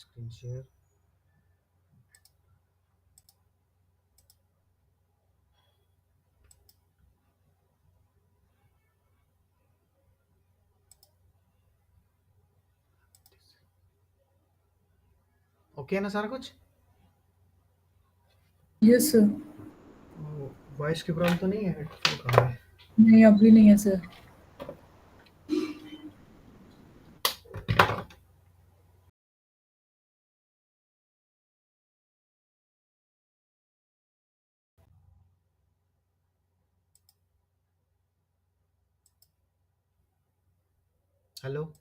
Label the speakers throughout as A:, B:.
A: Screen share. Okay है ना सारा कुछ?
B: Yes sir.
A: वॉइस की प्रॉब्लम तो नहीं है? हेडफोन कहाँ है?
B: नहीं, अभी नहीं है सर।
A: हेलो।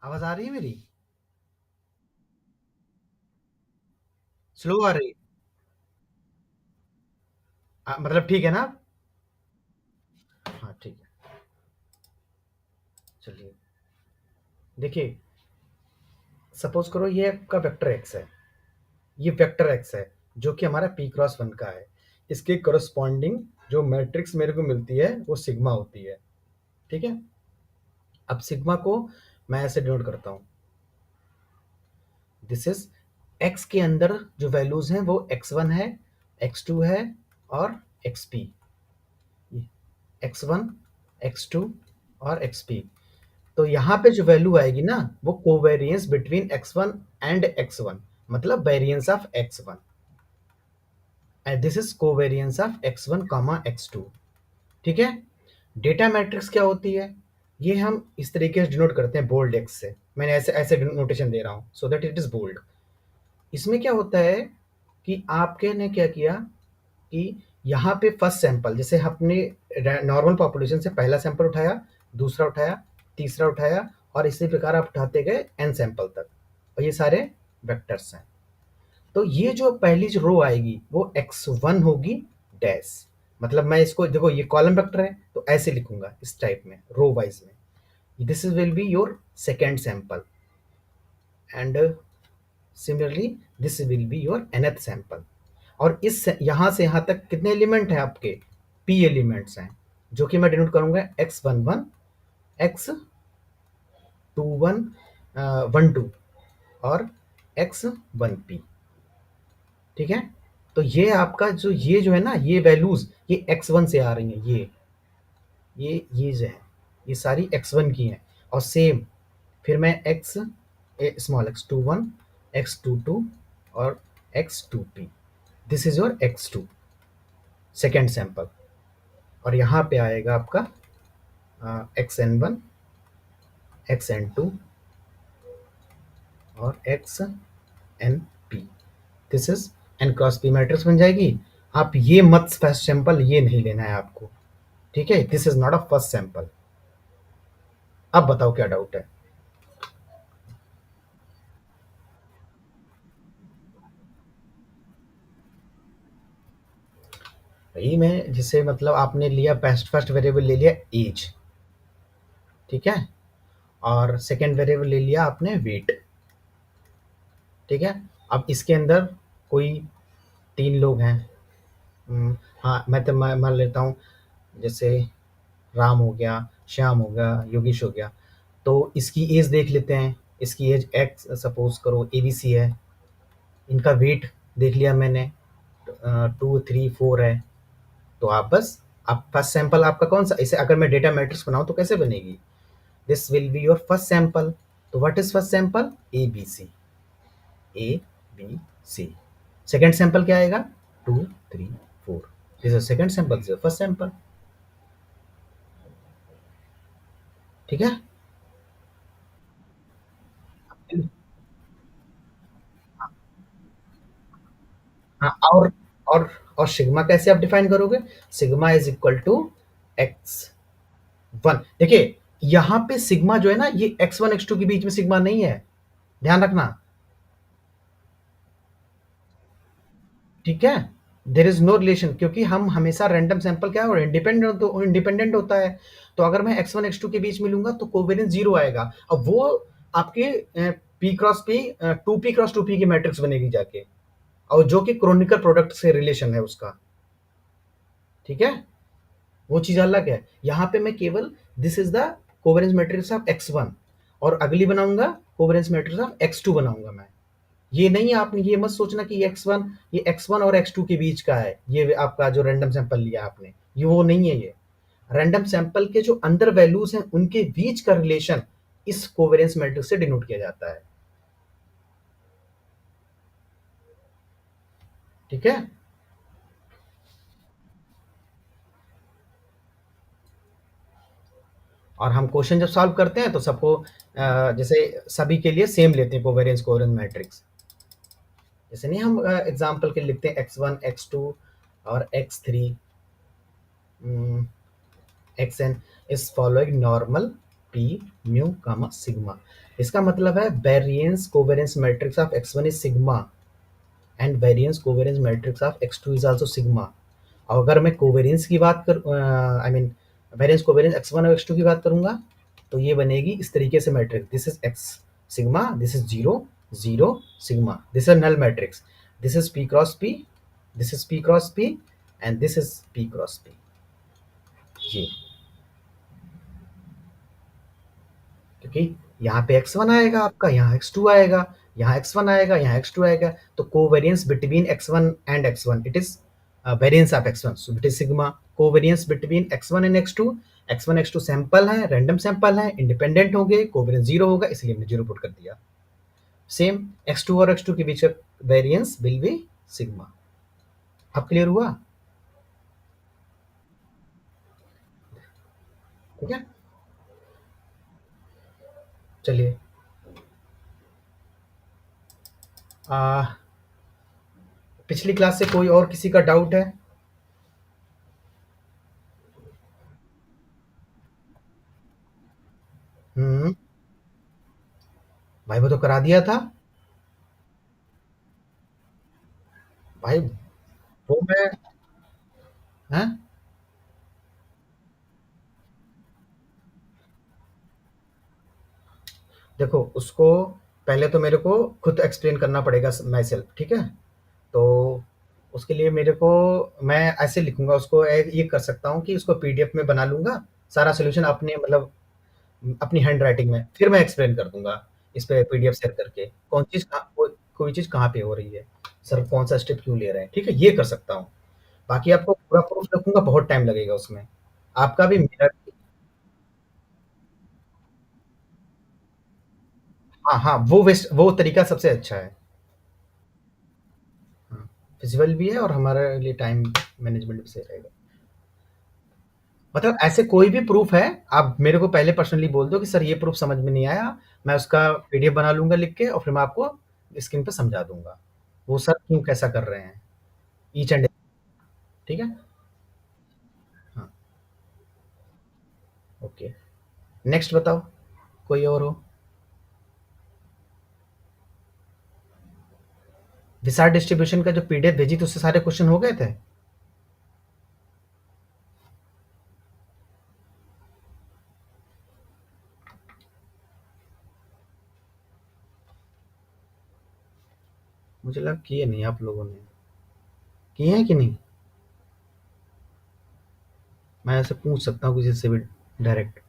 A: आवाज आ रही है मेरी? स्लो आ रही? मतलब ठीक है ना? हाँ ठीक है। चलिए, देखिए, सपोज करो ये आपका वेक्टर एक्स है, ये वेक्टर एक्स है जो कि हमारा p क्रॉस 1 का है। इसके करस्पॉन्डिंग जो मैट्रिक्स मेरे को मिलती है वो सिग्मा होती है। ठीक है? अब सिग्मा को मैं ऐसे डिनोट करता हूँ, दिस इज एक्स के अंदर जो वैल्यूज हैं वो x1 है, x2 है और xp। x1, x2 और xp। तो यहाँ पे जो वैल्यू आएगी ना वो covariance between x1 and x1, मतलब variance of x1, and this is covariance of x1 comma x2। ठीक है? डेटा मैट्रिक्स क्या होती है? ये हम इस तरीके से डिनोट करते हैं बोल्ड एक्स से। मैंने ऐसे ऐसे नोटेशन दे रहा हूँ so that it is bold. इसमें क्या होता है कि आपके ने क्या किया कि यहाँ पे फर्स्ट सैंपल, जैसे आपने नॉर्मल पॉपुलेशन से पहला सैंपल उठाया, दूसरा उठाया, तीसरा उठाया और इसी प्रकार आप उठाते गए एन सैंपल तक, और ये सारे वेक्टर्स हैं। तो ये जो पहली जो रो आएगी वो x1 होगी डैश, मतलब मैं इसको देखो ये कॉलम वेक्टर है तो ऐसे लिखूंगा इस टाइप में रो वाइज में, this is will be your second sample and similarly this will be your nth sample. और इस यहाँ से यहाँ तक कितने एलिमेंट हैं आपके? p एलिमेंट्स हैं, जो कि मैं डिनोट करूंगा x11, x21, 12 और x1p। ठीक है? तो ये आपका ये जो है ना, ये वैल्यूज ये x1 से आ रही हैं, ये जो है ये सारी x1 की हैं। और सेम फिर मैं x स्मॉल x21, x22 और x2p, this is your x2 second sample. और यहाँ पे आएगा आपका xn1, xn2 और xnp, this is n cross p matrix बन जाएगी। आप ये मत फर्स्ट सैंपल ये नहीं लेना है आपको। ठीक है? This is not a first sample. अब बताओ क्या डाउट है? वही में जिसे मतलब आपने लिया फर्स्ट फर्स्ट वेरिएबल ले लिया एज, ठीक है, और सेकंड वेरिएबल ले लिया आपने वेट। ठीक है? अब इसके अंदर कोई तीन लोग हैं, हाँ मैं तो मैं मान लेता हूँ, जैसे राम हो गया, श्याम हो गया, योगेश हो गया। तो इसकी एज देख लेते हैं, इसकी एज एक्स सपोज करो एबीसी है, इनका वेट देख लिया मैंने 2, 3, 4 है। तो आप बस आप फर्स्ट सैंपल आपका कौन सा, इसे अगर मैं डेटा मैट्रिक्स बनाऊं तो कैसे बनेगी? This will be your first sample. तो what is first sample? A B C, A B C. Second sample क्या आएगा? 2, 3, 4, this is second sample, this is first sample. ठीक है? हाँ, और सिग्मा कैसे आप डिफाइन करोगे? Sigma is equal to x1। देखिए यहाँ पे सिग्मा जो है ना ये x1 x2 के बीच में सिग्मा नहीं है, ध्यान रखना। ठीक है? देर इज नो रिलेशन, क्योंकि हम हमेशा रैंडम सैंपल क्या है और इंडिपेंडेंट होता है। तो अगर मैं x1 x2 के बीच में लूंगा तो कोवेरियंस 0 आएगा। अब वो आपकी p cross p, two p cross two p की मैट्रिक्स बनेगी जाके, और जो कि क्रोनिकल प्रोडक्ट से रिलेशन है उसका। ठीक है, वो चीज अलग है। यहाँ पे मैं केवल this is the कोवेरेंस matrix of x1, और अगली बनाऊंगा कोवेरेंस मैट्रिक्स ऑफ x2 बनाऊंगा मैं। ये नहीं, आपने ये मत सोचना कि ये x1 और x2 के बीच का है, ये आपका जो रैंडम सैंपल लिया आपने, ये वो नहीं है। ये रैंडम सैंपल के जो अंदर वैल्यूज हैं उनके बीच का रिलेशन इस कोवेरेंस मैट्रिक्स से डिनोट किया जाता है। ठीक है। और हम क्वेश्चन जब सॉल्व करते हैं तो सबको जैसे सभी के लिए सेम लेते हैं कोवेरियंस कोवेरेंस मैट्रिक्स। जैसे नहीं, हम एग्जांपल के लिए लिखते हैं x1 x2 और x3, xn is following normal p mu gamma sigma. इसका मतलब है variance covariance matrix of x1 is sigma and variance covariance matrix of x2 is also sigma. और अगर मैं कोवेरियंस की बात कर, I mean variance covariance x1 और x2 की बात करूंगा, तो ये बनेगी इस तरीके से matrix, this is x sigma, this is zero zero sigma, this is null matrix, this is p cross p, this is p cross p, and this is p cross p। ये क्योंकि यहाँ पे x1 आएगा आपका, यहाँ x2 आएगा, यहाँ x1 आएगा, यहाँ x2 आएगा, तो covariance between x1 and x1 it is variance of x1, so it is sigma. Covariance between x1 and x2, x1 x2 sample है, रैंडम सैंपल है, इंडिपेंडेंट होंगे, कोवेरियंस जीरो होगा, इसलिए हमने जीरो पुट कर दिया। सेम x2 और x2 के बीच का वेरियंस विल बी सिग्मा। अब क्लियर हुआ? ठीक है, चलिए। आ, पिछली क्लास से कोई और किसी का डाउट है? हम्म। भाई वो तो करा दिया था भाई। वो मैं, हैं? देखो उसको पहले तो मेरे को खुद एक्सप्लेन करना पड़ेगा माई सेल्फ, ठीक है। तो उसके लिए मेरे को, मैं ऐसे लिखूंगा उसको, ये कर सकता हूँ कि उसको पीडीएफ में बना लूंगा सारा सोल्यूशन अपने, मतलब अपनी हैंड राइटिंग में, फिर मैं एक्सप्लेन कर दूंगा इस पे पीडीएफ शेयर करके, कौन चीज़ कहाँ, कोई चीज़ कहाँ पे हो रही है, सर कौन सा स्टेप क्यों ले रहे हैं, ठीक है, ये कर सकता हूँ। बाकी आपको पूरा प्रूफ रखूंगा, बहुत टाइम लगेगा उसमें, आपका भी मेरा भी। हाँ हाँ, वो वेस्ट, वो तरीका सबसे अच्छा है। हाँ, फिजिबल भी है और हमारे लिए टाइम मैनेजमेंट भी सही रहेगा। मतलब ऐसे कोई भी प्रूफ है, आप मेरे को पहले पर्सनली बोल दो कि सर ये प्रूफ समझ में नहीं आया, मैं उसका पीडीएफ बना लूंगा लिख के, और फिर मैं आपको स्क्रीन पे समझा दूंगा वो सर क्यों कैसा कर रहे हैं, ईच एंड। ठीक है। हाँ। ओके, नेक्स्ट बताओ, कोई और हो? विसार डिस्ट्रीब्यूशन का जो पीडीएफ भेजी थी उससे सारे क्वेश्चन हो गए थे? मुझे लगा किए नहीं आप लोगों ने, किए हैं कि नहीं? मैं ऐसे पूछ सकता हूँ किसी से भी डायरेक्ट।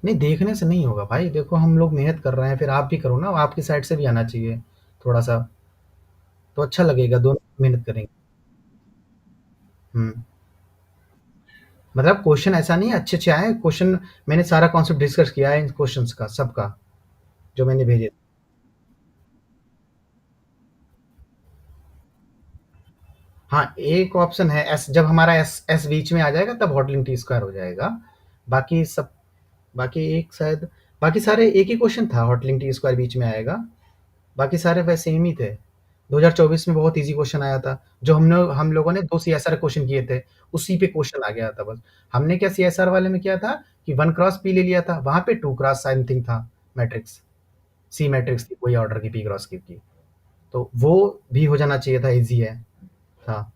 A: नहीं, देखने से नहीं होगा भाई, देखो हम लोग मेहनत कर रहे हैं, फिर आप भी करो ना, आपकी साइड से भी आना चाहिए थोड़ा सा, तो अच्छा लगेगा, दोनों मेहनत करेंगे। हम्म। मतलब क्वेश्चन ऐसा नहीं है, अच्छे अच्छे आए क्वेश्चन, मैंने सारा कॉन्सेप्ट डिस्कस किया है इन क्वेश्चंस का, सबका, जो मैंने भेजे। हाँ, एक ऑप्शन है एस, जब हमारा एस एस बीच में आ जाएगा तब हॉटलिंग टी स्क्वायर हो जाएगा। बाकी सब, बाकी एक शायद, बाकी सारे एक ही क्वेश्चन था, हॉटलिंग टी स्क्वायर बीच में आएगा, बाकी सारे वैसे सेम ही थे। 2024 में बहुत इजी क्वेश्चन आया था, जो हम लोगों ने दो सीएसआर क्वेश्चन किए थे, उसी पे क्वेश्चन आ गया था बस। हमने क्या सीएसआर वाले में किया था कि वन क्रॉस पी ले लिया था, वहां पे टू क्रॉस समथिंग था मैट्रिक्स, सी मैट्रिक्स थी कोई ऑर्डर की, पी क्रॉस की थी, तो वो भी हो जाना चाहिए था, इजी है था।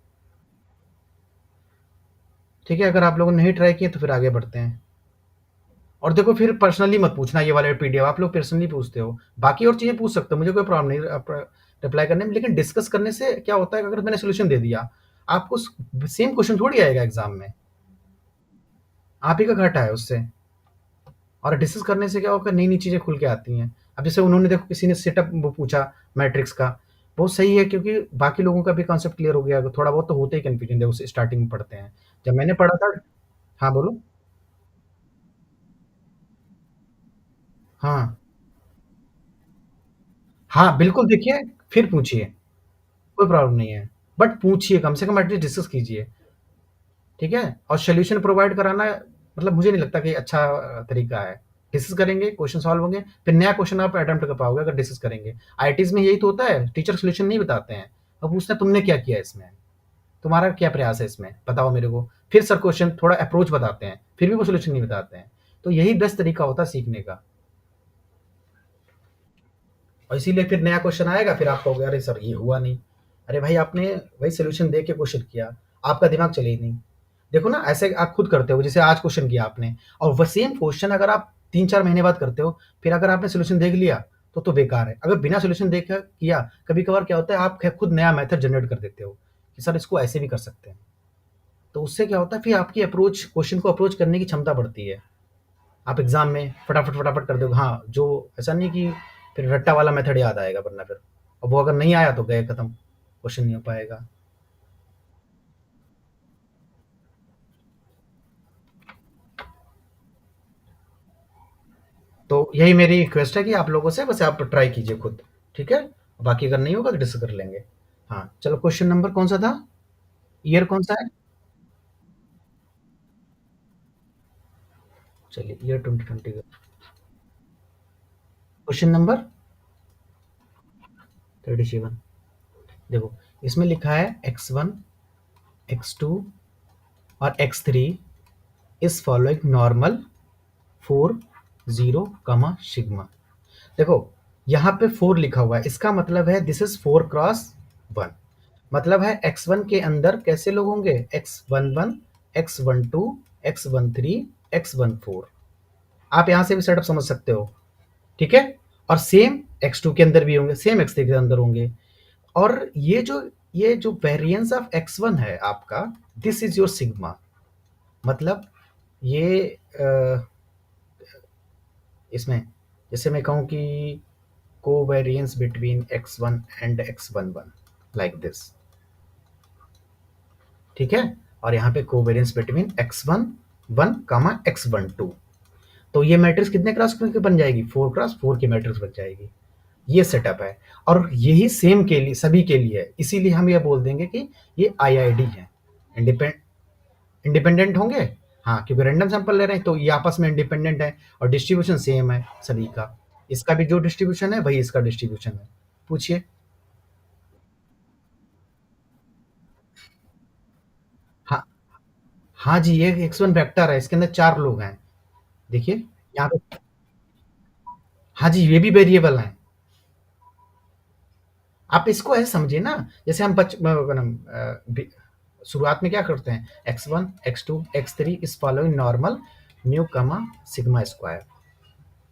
A: ठीक है, अगर आप लोगों ने नहीं ट्राई किया तो फिर आगे बढ़ते हैं। और देखो फिर पर्सनली मत पूछना ये वाले पीडीएफ, आप लोग पर्सनली पूछते हो। बाकी और चीज़ें पूछ सकते हो, मुझे कोई प्रॉब्लम नहीं रिप्लाई करने में, लेकिन डिस्कस करने से क्या होता है कि अगर मैंने सॉल्यूशन दे दिया, आपको सेम क्वेश्चन थोड़ी आएगा एग्ज़ाम में, आप ही का घाटा है उससे। और डिस्कस करने से क्या होगा, नई-नई चीज़ें खुल के आती हैं। अब जैसे उन्होंने देखो किसी ने सेटअप वो पूछा मैट्रिक्स का, बहुत सही है क्योंकि बाकी लोगों का भी कॉन्सेप्ट क्लियर हो गया, थोड़ा बहुत तो होता ही कन्फ्यूजन जब उसे स्टार्टिंग में पढ़ते हैं। जब मैंने पढ़ा था। हाँ, बोलो? हाँ। हाँ, बिल्कुल देखिए, फिर पूछिए, कोई प्रॉब्लम नहीं है। बट पूछिए, कम से कम एटलीस्ट डिस्कस कीजिए, ठीक है? और सॉल्यूशन प्रोवाइड कराना मतलब मुझे नहीं लगता कि अच्छा तरीका है। डिस्कस करेंगे, क्वेश्चन सॉल्व होंगे, फिर नया क्वेश्चन आप अटेम्प्ट कर पाओगे अगर डिस्कस करेंगे। आईआईटीज़ में यही तो होता है, टीचर सॉल्यूशन नहीं बताते हैं। वो पूछते हैं तुमने क्या किया इसमें? तुम्हारा क्या प्रयास है इसमें? बताओ मेरे को। फिर सर क्वेश्चन थोड़ा अप्रोच बताते हैं, फिर भी वो सॉल्यूशन नहीं बताते हैं। तो यही बेस्ट तरीका होता है सीखने का। और इसीलिए फिर नया क्वेश्चन आएगा, फिर आप कहोगे अरे सर ये हुआ नहीं। अरे भाई आपने वही सॉल्यूशन दे के क्वेश्चन किया, आपका दिमाग चले ही नहीं। देखो ना ऐसे आप खुद करते हो, जैसे आज क्वेश्चन किया आपने और वो सेम क्वेश्चन अगर आप 3-4 महीने बाद करते हो, फिर अगर आपने सॉल्यूशन देख लिया तो बेकार है। अगर बिना सॉल्यूशन देखा किया, कभी-कभार क्या होता है आप खुद नया मेथड जनरेट कर देते हो कि सर इसको ऐसे भी कर सकते हैं। तो उससे क्या होता है फिर आपकी अप्रोच क्वेश्चन को अप्रोच करने की क्षमता बढ़ती है। आप एग्ज़ाम में फटाफट कर दोगे। हाँ, जो ऐसा नहीं कि फिर रट्टा वाला मेथड याद आएगा, वरना फिर और वो अगर नहीं आया तो गए खत्म, क्वेश्चन नहीं हो पाएगा। तो यही मेरी रिक्वेस्ट है कि आप लोगों से बस आप ट्राई कीजिए खुद, ठीक है? बाकी अगर नहीं होगा तो डिस्कस कर लेंगे। हाँ, चलो क्वेश्चन नंबर कौन-सा था? ईयर कौन-सा है? चलिए ईयर 2020 का क्वेश्चन नंबर 37। देखो, इसमें लिखा है x1, x2 और x3 is following normal 4, 0, sigma. देखो, यहाँ पे 4 लिखा हुआ है, इसका मतलब है दिस इज़ 4 क्रॉस 1। मतलब है x1 के अंदर कैसे लोग होंगे? x11, x12, x13, x14। आप यहाँ से भी सेटअप समझ सकते हो, ठीक है? और सेम x2 के अंदर भी होंगे, सेम x3 के अंदर होंगे। और ये जो वेरिएंस ऑफ x1 है आपका, दिस इज़ योर सिग्मा। मतलब ये इसमें जैसे मैं कहूँ कि covariance between x1 and x11 like this, ठीक है? और यहाँ पे कोवेरिएंस बिटवीन x1 1 कामा x12। तो ये मैट्रिक्स कितने क्रॉस करके बन जाएगी? 4 क्रॉस 4 की मैट्रिक्स बन जाएगी। ये सेटअप है और यही सेम के लिए सभी के लिए है। इसीलिए हम ये बोल देंगे कि ये आईआईडी है। इंडिपेंड इंडिपेंडेंट होंगे। हाँ, क्योंकि रैंडम सैंपल ले रहे हैं तो ये आपस में इंडिपेंडेंट है और डिस्ट्रीब्यूशन सेम है सभी का। इसका भी जो डिस्ट्रीब्यूशन है वही इसका डिस्ट्रीब्यूशन है। पूछिए। हाँ, हाँ जी, ये x1 वेक्टर है, इसके अंदर 4 लोग हैं। देखिए, यहाँ पे हाँ जी, ये भी वेरिएबल हैं। आप इसको ऐसे समझिए ना, जैसे हम शुरुआत में क्या करते हैं, x1, x2, x3 is following normal mu comma sigma square.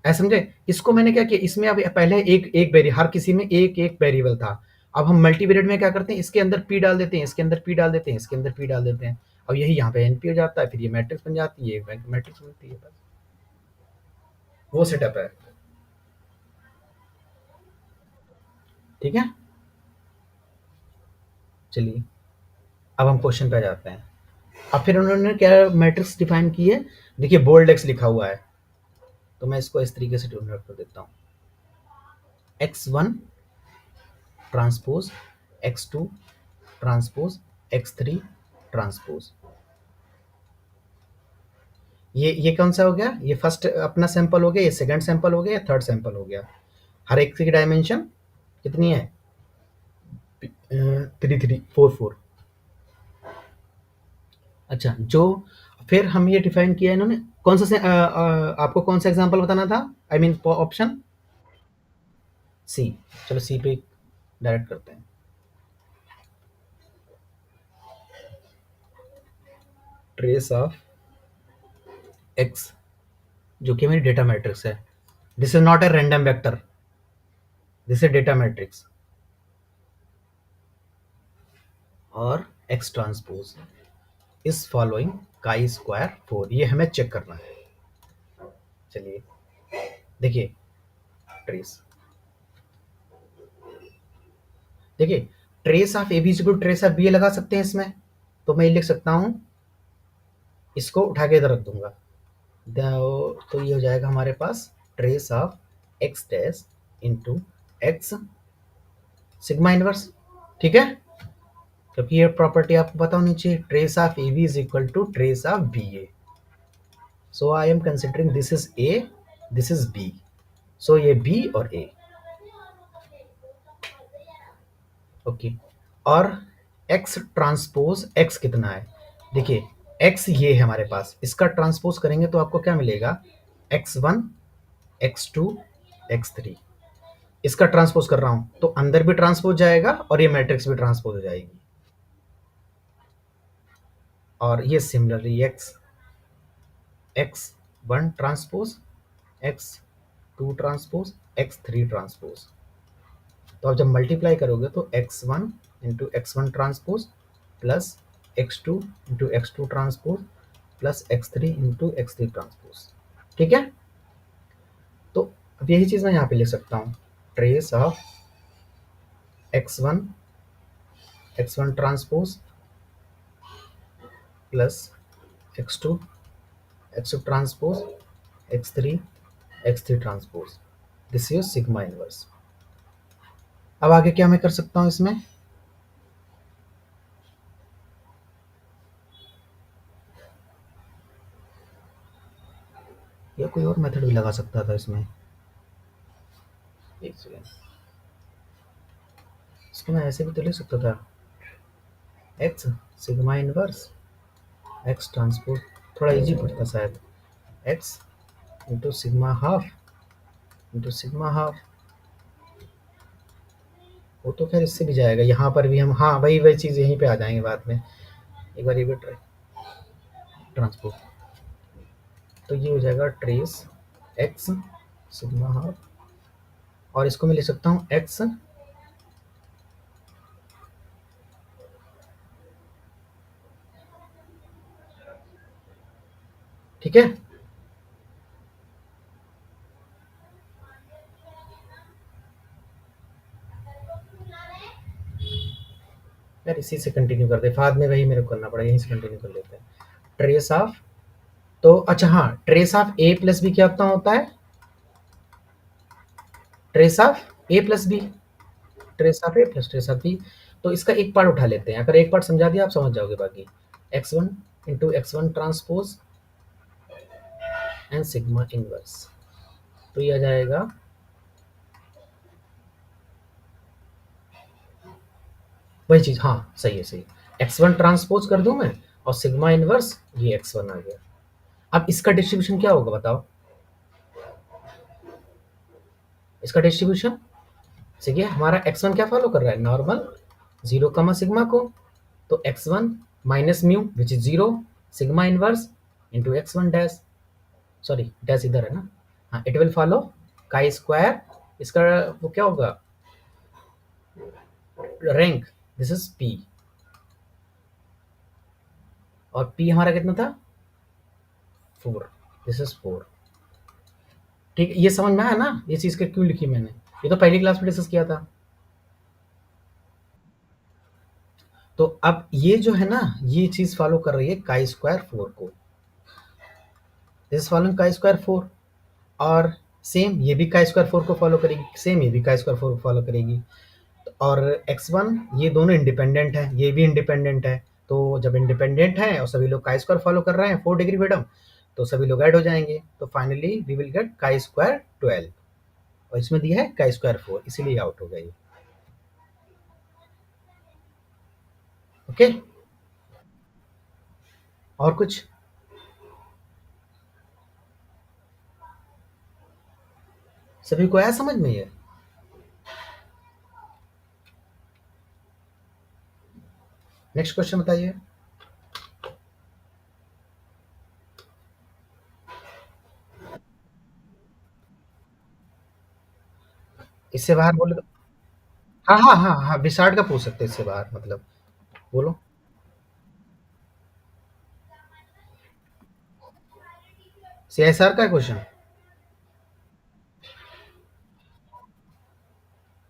A: ऐसे समझे? इसको मैंने क्या किया, इसमें अब पहले एक एक वेरी हर किसी में एक एक वेरिएबल था। अब हम मल्टीवेरिएट में क्या करते हैं, इसके अंदर p डाल देते हैं, इसके अंदर p डाल देते हैं, इसके अंदर p डाल देते हैं। और यही यहाँ पे np हो जाता है, फिर ये मैट्रिक्स बन जाती है, ये मैट्रिक्स बनती है। बस वो सेटअप है, ठीक है? चलिए, अब हम क्वेश्चन पे आ जाते हैं। अब फिर उन्होंने क्या मैट्रिक्स डिफाइन की है, देखिए बोल्ड एक्स लिखा हुआ है, तो मैं इसको इस तरीके से डिनोट कर देता हूँ। x1 transpose x2 transpose x3 transpose. ये कौन सा हो गया, ये फर्स्ट अपना सैंपल हो गया, ये सेकंड सैंपल हो गया, ये थर्ड सैंपल हो गया। हर एक की डायमेंशन कितनी है? 3 3 4 4। अच्छा, जो फिर हम ये डिफाइन किया इन्होंने, कौन सा आपको कौन सा एग्जांपल बताना था, आई मीन ऑप्शन सी। चलो सी पे डायरेक्ट करते हैं। ट्रेस ऑफ एक्स जो कि मेरी डेटा मैट्रिक्स है। This is not a random vector, this is data matrix. और x transpose is following chi square 4, ये हमें चेक करना है। चलिए देखिए, ट्रेस, देखिए trace of A B equal trace of B लगा सकते हैं इसमें। तो मैं ये लिख सकता हूं, इसको उठा के इधर रख दूंगा। तो ये हो जाएगा हमारे पास trace of x dash into x sigma inverse. ठीक है, क्योंकि ये प्रॉपर्टी आपको पता होनी चाहिए, trace of A B is equal to trace of B A. So I am considering this is A, this is B, so ये B और ए। ओके, और एक्स ट्रांसपोज एक्स कितना है, देखिए एक्स ये है हमारे पास, इसका ट्रांसपोज करेंगे तो आपको क्या मिलेगा, x one, x two, x three. इसका ट्रांसपोज कर रहा हूं तो अंदर भी ट्रांसपोज जाएगा और ये मैट्रिक्स भी ट्रांसपोज हो जाएगी। और ये similarly x, x one transpose, x two transpose, x three transpose. तो आप जब मल्टीप्लाई करोगे तो x one into x one transpose plus x two into x two transpose plus x three into x three transpose. ठीक है, तो अब यही चीज़ मैं यहाँ पे लिख सकता हूँ, trace of x one transpose plus x two transpose x three transpose, this is sigma inverse. अब आगे क्या मैं कर सकता हूँ इसमें, या कोई और मेथड भी लगा सकता था इसमें। एक सेकेंड, इसको मैं ऐसे भी तो लिख सकता था, x sigma inverse x transpose, थोड़ा इजी पड़ता शायद, एक्स इंटू सिग्मा हाफ। वो तो खैर इससे भी जाएगा, यहाँ पर भी हम, हाँ वही वही चीज़ यहीं पे आ जाएंगे बाद में, एक बार ये भी ट्रांसपोज। तो ये हो जाएगा ट्रेस एक्स सिग्मा हाफ, और इसको मैं लिख सकता हूँ एक्स, ठीक है। यार इसी से कंटिन्यू करते हैं, बाद में वही मेरे को करना पड़ा, यहीं से कंटिन्यू कर लेते हैं। ट्रेस ऑफ, तो अच्छा हाँ, trace of A plus B क्या होता है, trace of A plus B, trace of A plus trace of B. तो इसका एक पार्ट उठा लेते हैं, अगर एक पार्ट समझा दिया आप समझ जाओगे बाकी। X one into x one transpose and sigma inverse, तो ये आ जाएगा, वही चीज, हाँ सही है सही, एक्स वन ट्रांसपोज कर दूं मैं और सिग्मा इनवर्स, ये एक्स वन आ गया। अब इसका डिस्ट्रीब्यूशन क्या होगा बताओ, इसका डिस्ट्रीब्यूशन, देखिए हमारा एक्स वन क्या फॉलो कर रहा है, नॉर्मल जीरो कमा सिग्मा को, तो x one minus mu which is zero, sigma inverse into x one dash, sorry dash इधर है ना, हाँ it will follow chi square, इसका वो क्या होगा, रैंक, दिस इज पी, और पी हमारा कितना था, फोर, दिस इज फोर। ठीक, ये समझ में आया ना, ये चीज के क्यों लिखी मैंने, ये तो पहली क्लास में डिस्कस किया था। तो अब ये जो है ना, ये चीज फॉलो कर रही है काई स्क्वायर फोर को, this following chi square four, और सेम ये भी काई स्क्वायर फोर को फॉलो करेगी, सेम ये भी काई स्क्वायर फोर को फॉलो करेगी। और एक्स वन ये दोनों इंडिपेंडेंट है, ये भी इंडिपेंडेंट है, तो जब इंडिपेंडेंट है और सभी लोग काई स्क्वायर फॉलो कर रहे हैं 4 डिग्री फ्रीडम, तो सभी लोग ऐड हो जाएंगे, तो finally we will get chi square 12, और इसमें दिया है काई स्क्वायर 4, इसीलिए आउट हो गया ये। ओके, और कुछ, सभी को आया समझ में ये, नेक्स्ट क्वेश्चन बताइए। इससे बाहर बोले तो हाँ हाँ हाँ हाँ, विसार्ड का पूछ सकते हैं इससे बाहर, मतलब बोलो। सीएसआर का क्वेश्चन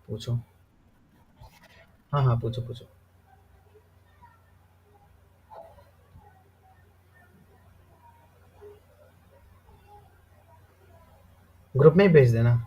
A: पूछो। हाँ हाँ, पूछो पूछो। ग्रुप में ही भेज देना।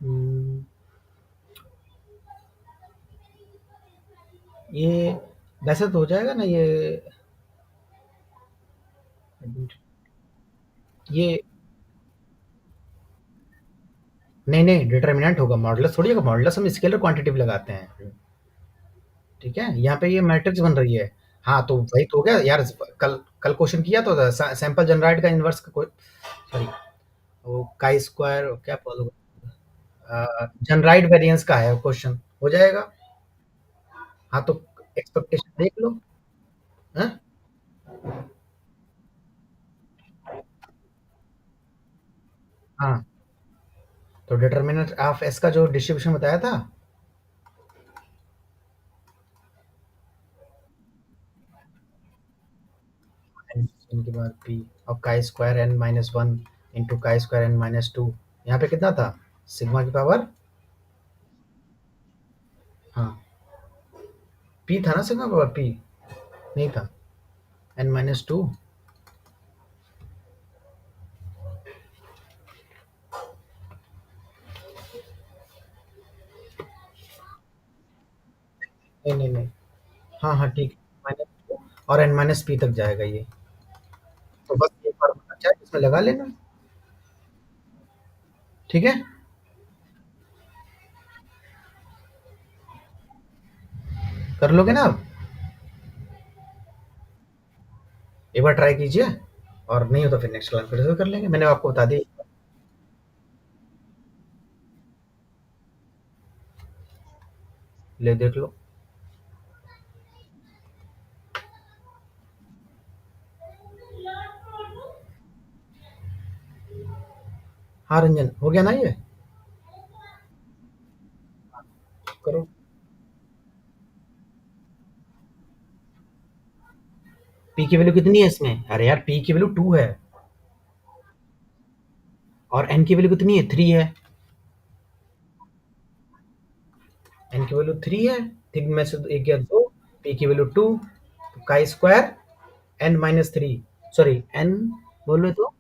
A: हम्म, ये वैसे तो हो जाएगा ना ये। ये नहीं नहीं, डिटर्मिनेंट होगा, मॉडुलस थोड़ी होगा। मॉडुलस हम स्केलर क्वांटिटी लगाते हैं। ठीक है, यहाँ पे ये मैट्रिक्स बन रही है। हाँ, तो वही तो हो गया यार। कल कल क्वेश्चन किया तो सैंपल जनराइड का इनवर्स का कोई, सॉरी, वो काई स्क्वायर क्या बोलो, जनराइड वेरिएंस का है क्वेश्चन, हो जाएगा। हाँ, तो एक्सपेक्टेशन देख लो। हाँ, हाँ, तो डिटर्मिनेंट ऑफ एस का जो डिस्ट्रीब्यूशन बताया था, इनके बाद पी और chi square n minus one into chi square n minus two, यहाँ पे कितना था, सिग्मा की पावर, हाँ, पी था ना, सिग्मा की पावर पी नहीं था, एन माइनस टू। नहीं नहीं नहीं, हाँ हाँ ठीक, माइनस टू और एन माइनस पी तक जाएगा ये। तो बस ये फॉर्मूला अच्छा है, इसमें लगा लेना। ठीक है, कर लोगे ना आप, एक बार ट्राई कीजिए, और नहीं हो तो फिर नेक्स्ट क्लास फिर से कर लेंगे, मैंने आपको बता दी। ले देख लो। हाँ रंजन, हो गया ना ये, करो। पी की वैल्यू कितनी है इसमें, अरे यार पी की वैल्यू टू है, और एन की वैल्यू कितनी है, थ्री है। एन की वैल्यू थ्री है, तीन में से एक या दो, पी की वैल्यू टू, का square n minus three, sorry n बोलो तो,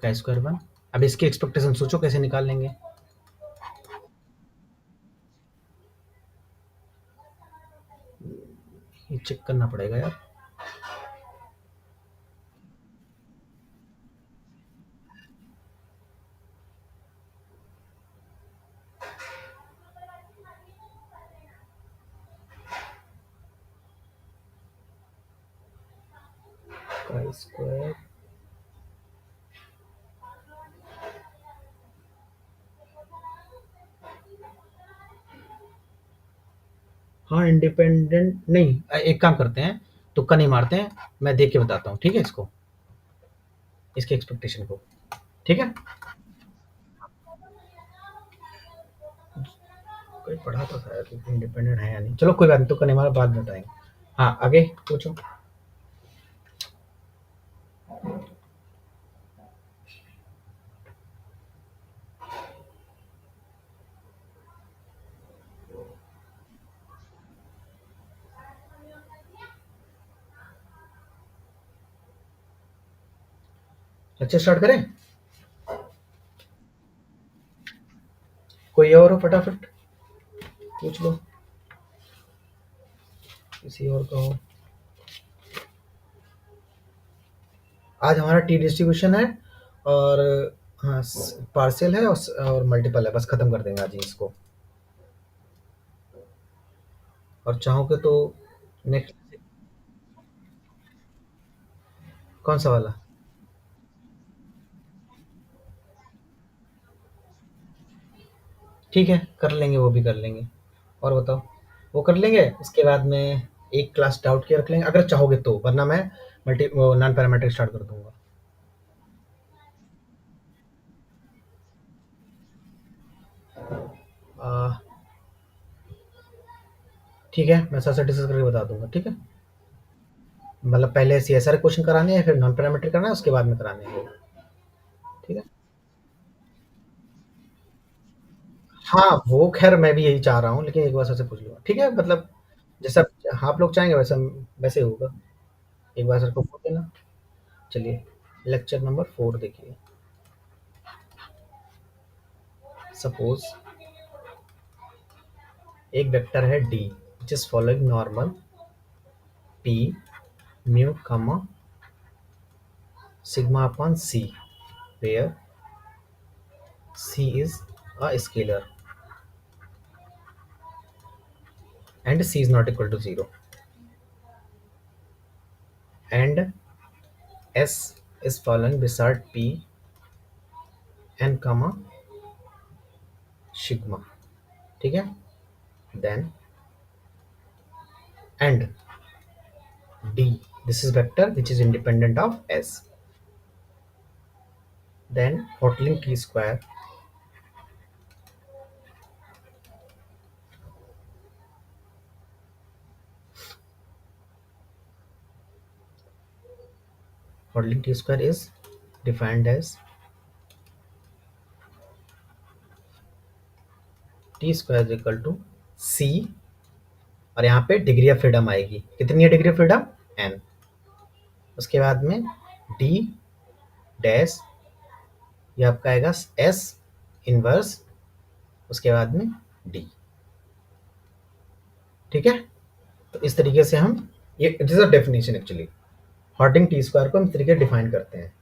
A: का स्क्वायर वन। अब इसकी एक्सपेक्टेशन सोचो कैसे निकाल लेंगे। ये चेक करना पड़ेगा यार। का स्क्वायर, हाँ इंडिपेंडेंट नहीं, एक काम करते हैं, तुक्का नहीं मारते हैं, मैं देख के बताता हूँ, ठीक है, इसको, इसके एक्सपेक्टेशन को। ठीक है, कोई पढ़ा तो था इंडिपेंडेंट है या नहीं, चलो कोई बात नहीं, तुक्का नहीं मारा, बाद में बताएंगे। हाँ, आगे पूछो। अच्छा, स्टार्ट करें, कोई और हो फटाफट पूछ लो, किसी और का हो। आज हमारा टी डिस्ट्रीब्यूशन है और हाँ, पार्शियल है और मल्टीपल है, बस खत्म कर देंगे आज ही इसको। और चाहोगे तो नेक्स्ट। कौन सा वाला? ठीक है, कर लेंगे, वो भी कर लेंगे। और बताओ, वो कर लेंगे, उसके बाद में एक क्लास डाउट के रख लेंगे अगर चाहोगे तो, वरना मैं मल्टी नॉन पैरामेट्रिक स्टार्ट कर दूंगा। आ, ठीक है, मैं साथ साथ डिस्कस करके बता दूंगा, ठीक है। मतलब पहले सीएसआर क्वेश्चन कराने हैं, फिर नॉन पैरामेट्रिक करना है, उसके बाद में कराने हैं वो। ठीक है। हाँ, वो खैर मैं भी यही चाह रहा हूँ, लेकिन एक बार सर से पूछ लूंगा, ठीक है, मतलब जैसा आप लोग चाहेंगे वैसा वैसे ही होगा। एक बार सर को पूछ लेना। चलिए, लेक्चर नंबर 4 देखिए। सपोज एक वेक्टर है D which is following normal P mu कमा sigma upon c, where c is a scalar and c is not equal to 0, and s is following beside p n comma sigma, ठीक है। then and d, this is vector which is independent of s, then modeling t square, modeling t square is defined as t square is equal to c, और यहाँ पे degree of freedom आएगी, कितनी है degree of freedom? n। उसके बाद में d dash, ये आपका आएगा एस इनवर्स, उसके बाद में डी, ठीक है। तो इस तरीके से हम, ये it is a definition actually, Hotelling t square को हम इस तरीके डिफाइन करते हैं।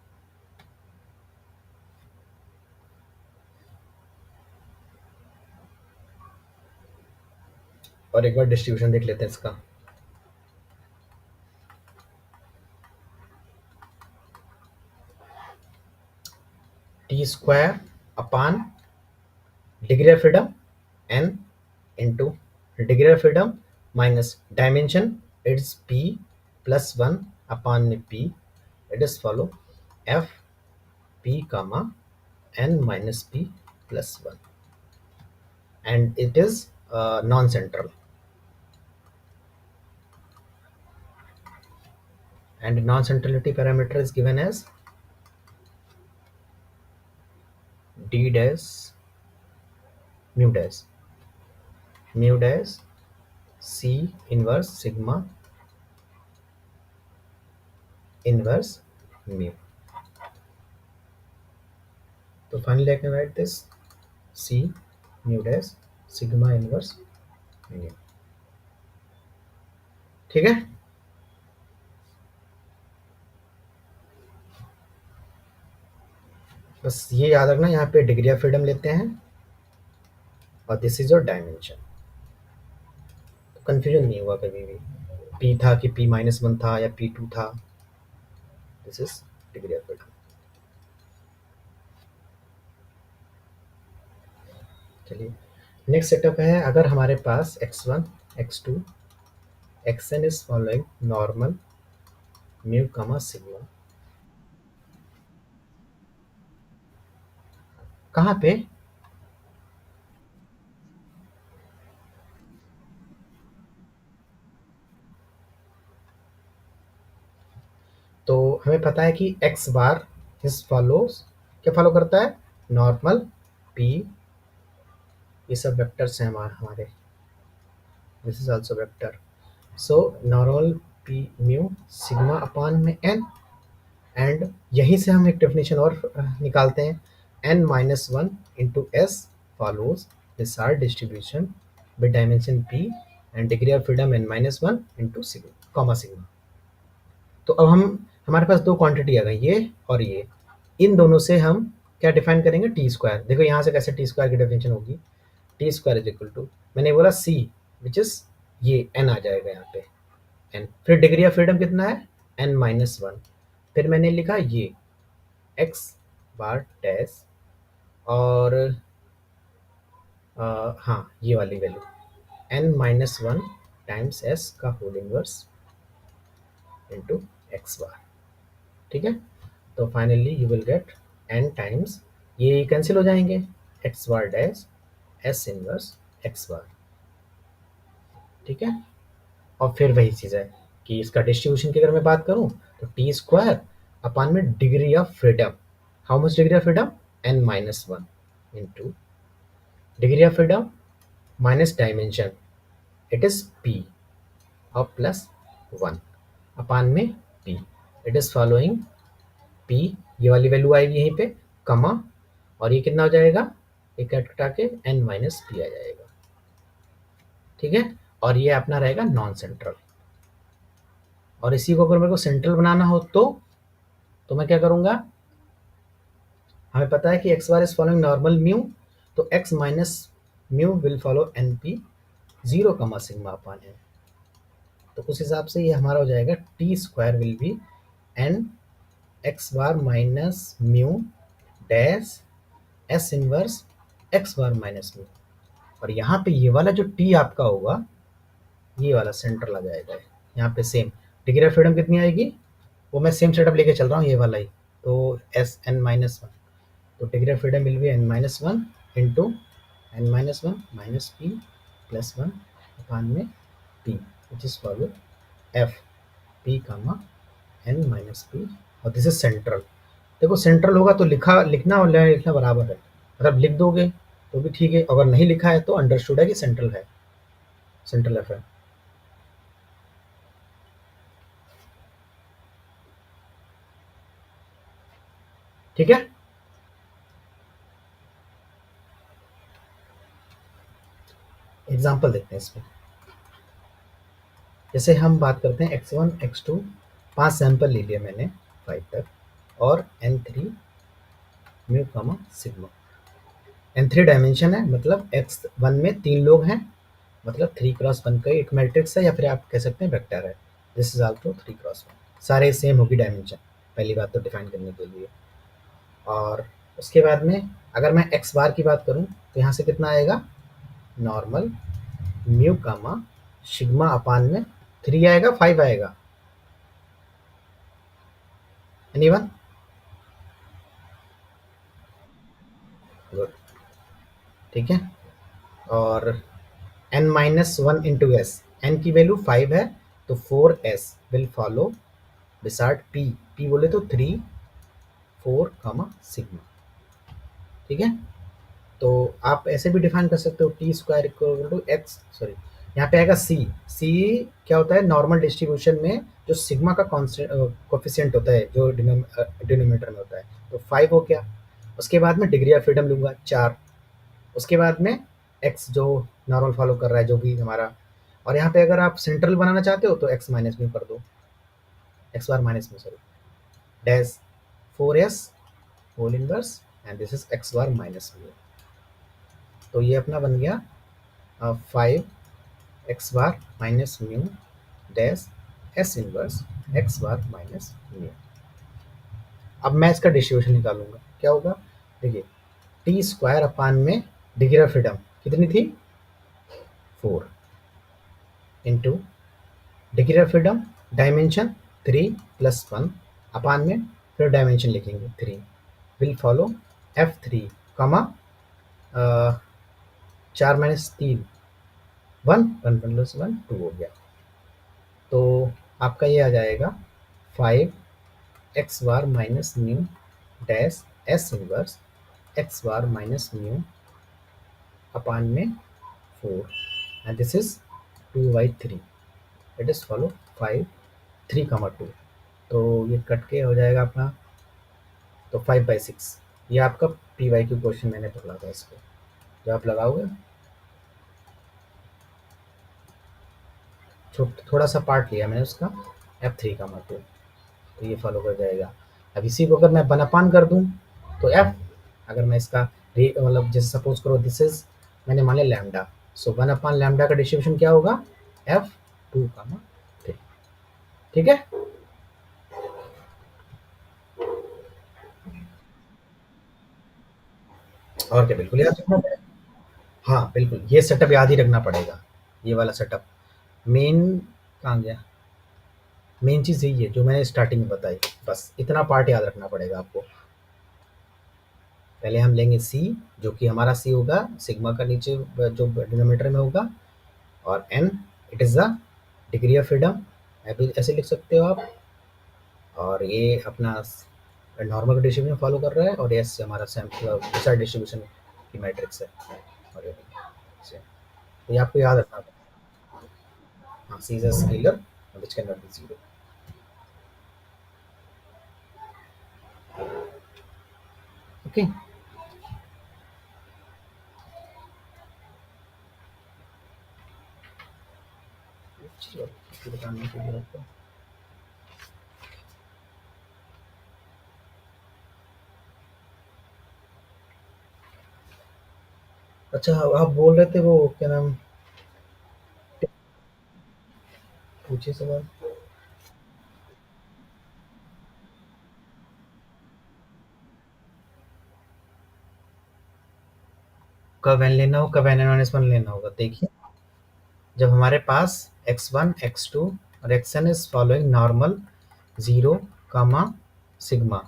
A: और एक बार डिस्ट्रीब्यूशन देख लेते हैं इसका। T square upon degree of freedom n into degree of freedom minus dimension its p plus one upon में p, it is follow F p comma n minus p plus one, and it is non central, and non-centrality parameter is given as d dash mu dash c inverse sigma inverse mu. तो finally I can write this c mu dash sigma inverse mu, ठीक है। बस ये याद रखना, यहाँ पे degree of freedom लेते हैं और दिस इज योर डायमेंशन, तो कंफ्यूजन नहीं हुआ कभी भी, p था कि p-1 था या p2 था, this is degree of freedom. चलिए, नेक्स्ट सेटअप है, अगर हमारे पास x1 x2 xn is following normal mu comma sigma, कहाँ पे? तो हमें पता है कि एक्स बार इज फॉलोज, क्या फॉलो करता है? नॉर्मल पी, ये सब वेक्टर्स हैं हमारे, this is also vector. So normal P mu sigma अपान में एन, एंड यहीं से हम एक डेफिनेशन और निकालते हैं, n minus one into S follows this R distribution with dimension p and degree of freedom n minus one into sigma comma sigma. तो अब हम हमारे पास दो क्वांटिटी आ गई, ये और ये। इन दोनों से हम क्या डिफाइन करेंगे, टी स्क्वायर। देखो यहाँ से कैसे टी स्क्वायर की डेफिनेशन होगी, T square is equal to, मैंने बोला सी विच इज ये एन आ जाएगा यहाँ पे, एन। फिर डिग्री ऑफ फ्रीडम कितना है, एन माइनस वन। फिर मैंने लिखा ये एक्स बार डैश, और हाँ ये वाली value n minus one times S का whole inverse into x bar. ठीक है, तो finally you will get n times, ये कैंसिल हो जाएंगे, x bar dash S inverse x bar. ठीक है, और फिर वही चीज़ है कि इसका डिस्ट्रीब्यूशन की अगर मैं बात करूं, तो टी स्क्वायर अपान में degree of freedom, how much degree of freedom, n minus one into degree of freedom minus dimension, it is p, और प्लस वन अपान में p, it is following p, ये वाली value आएगी यहीं पे, कमा, और ये कितना हो जाएगा, ये कट कटा के एन माइनस पी आ जाएगा। ठीक है, और ये अपना रहेगा नॉन सेंट्रल। और इसी को अगर मेरे को सेंट्रल बनाना हो तो मैं क्या करूंगा, हमें पता है कि x bar is following normal mu, तो x minus mu will follow N p zero comma sigma upon n. तो उस हिसाब से ये हमारा हो जाएगा t square will be n x bar minus mu dash S inverse x bar minus mu. और यहाँ पे ये वाला जो टी आपका होगा, ये वाला सेंट्रल आ जाएगा। यहाँ पे सेम डिग्री ऑफ फ्रीडम कितनी आएगी, वो मैं सेम सेटअप लेके चल रहा हूँ, ये वाला ही। तो एस एन माइनस वन, तो degree of freedom will be n minus one into n minus one minus p plus one upon में p, which is follow F p comma n minus p, और this is central. देखो central होगा तो लिखना और लिखना बराबर है, मतलब लिख दोगे तो भी ठीक है, अगर नहीं लिखा है तो अंडरस्टूड है कि सेंट्रल है, सेंट्रल एफ है। ठीक है, एग्जाम्पल देखते हैं इसमें। जैसे हम बात करते हैं एक्स वन एक्स टू, पाँच सैंपल ले लिया मैंने फाइव तक, और N three mu comma sigma. N three dimension है, मतलब एक्स वन में तीन लोग हैं, मतलब थ्री क्रॉस वन का एक मैट्रिक्स है, या फिर आप कह सकते हैं वेक्टर है। This is also three cross one, सारे सेम होगी डायमेंशन, पहली बात तो डिफाइन करने के लिए। और उसके बाद में अगर मैं एक्स बार की बात करूं, तो यहाँ से कितना आएगा, नॉर्मल म्यू कामा सिग्मा अपान में थ्री आएगा, फाइव आएगा, एनीवन, गुड। ठीक है, और n minus one into S, n की वैल्यू फाइव है, तो four S will follow Wishart p, p बोले तो थ्री फोर कामा सिग्मा। ठीक है, तो आप ऐसे भी डिफाइन कर सकते हो, T square equal to x, sorry यहाँ पे आएगा सी। सी क्या होता है, नॉर्मल डिस्ट्रीब्यूशन में जो सिग्मा का कोफिशिएंट होता है, जो डिनोमिनेटर में होता है, तो फाइव हो गया। उसके बाद में डिग्री ऑफ फ्रीडम लूंगा चार, उसके बाद में एक्स जो नॉर्मल फॉलो कर रहा है, जो भी हमारा। और यहाँ पे अगर आप सेंट्रल बनाना चाहते हो तो एक्स माइनस में कर दो, एक्स बार माइनस में, sorry, dash four S whole inverse, and this is x bar minus में। तो ये अपना बन गया five x bar minus mu dash S inverse x bar minus mu. अब मैं इसका डिस्ट्रीब्यूशन निकालूंगा, क्या होगा, देखिए टी स्क्वायर अपान में डिग्री ऑफ फ्रीडम कितनी थी, four, into degree of freedom dimension three plus one upon में, फिर डायमेंशन लिखेंगे three, will follow F three comma चार माइनस तीन, one, one plus one two हो गया। तो आपका ये आ जाएगा five x bar minus mu dash S inverse x bar minus mu upon में four, and this is two by three, it is follow five three comma two, तो ये कट के हो जाएगा अपना, तो फाइव बाई सिक्स। ये आपका पी वाई क्यू क्वेश्चन मैंने बोला था, इसको जो आप लगाओगे, थोड़ा सा पार्ट लिया मैंने उसका, एफ थ्री कमा टू। तो ये फॉलो कर जाएगा। अब इसी को अगर मैं वन अपान कर दूँ तो एफ, अगर मैं इसका मतलब जैसे सपोज करो दिस इज, मैंने मान लिया lambda, so one upon lambda का डिस्ट्रीब्यूशन क्या होगा, एफ टू कामा थ्री। ठीक है। और क्या, बिल्कुल याद रखना पड़ेगा। हाँ बिल्कुल, ये सेटअप याद ही रखना पड़ेगा, ये वाला सेटअप। मेन कहाँ गया, मेन चीज़ यही है जो मैंने स्टार्टिंग में बताई, बस इतना पार्ट याद रखना पड़ेगा आपको। पहले हम लेंगे सी, जो कि हमारा सी होगा सिग्मा का नीचे जो डिनोमिनेटर में होगा, और n, it is the degree of freedom, अभी ऐसे लिख सकते हो आप। और ये अपना नॉर्मल डिस्ट्रीब्यूशन फॉलो कर रहा है, और एस हमारा सैम्पल डिस्ट्रीब्यूशन की मैट्रिक्स है। और ये तो ये आपको याद रखना है। हाँ, C is a scalar which can not be zero. Okay. बताने के लिए आपको, अच्छा आप बोल रहे थे वो क्या नाम, पूछिए सवाल। कब एन लेना हो, कब एन माइनस वन लेना होगा, देखिए जब हमारे पास x1 x2 और xn is following normal zero comma sigma,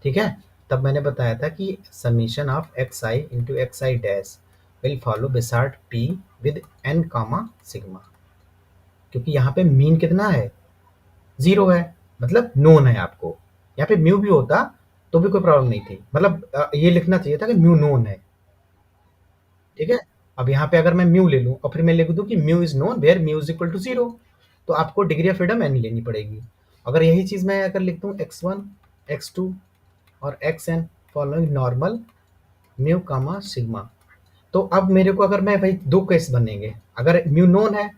A: ठीक है, तब मैंने बताया था कि summation of x i into x i dash will follow Wishart p with n comma sigma, क्योंकि यहाँ पे मीन कितना है, जीरो है, मतलब नोन है आपको। यहाँ पे म्यू भी होता तो भी कोई प्रॉब्लम नहीं थी, मतलब ये लिखना चाहिए था कि म्यू नोन है। ठीक है। अब यहाँ पे अगर मैं म्यू ले लूँ और फिर मैं लिख दूँ कि mu is known where mu is equal to zero, तो आपको डिग्री ऑफ फ्रीडम एन लेनी पड़ेगी। अगर यही चीज़ मैं अगर लिख दूँ एक्स वन एक्स टू और x n following normal mu comma sigma, तो अब मेरे को अगर मैं भाई दो केस बनेंगे, अगर म्यू नोन है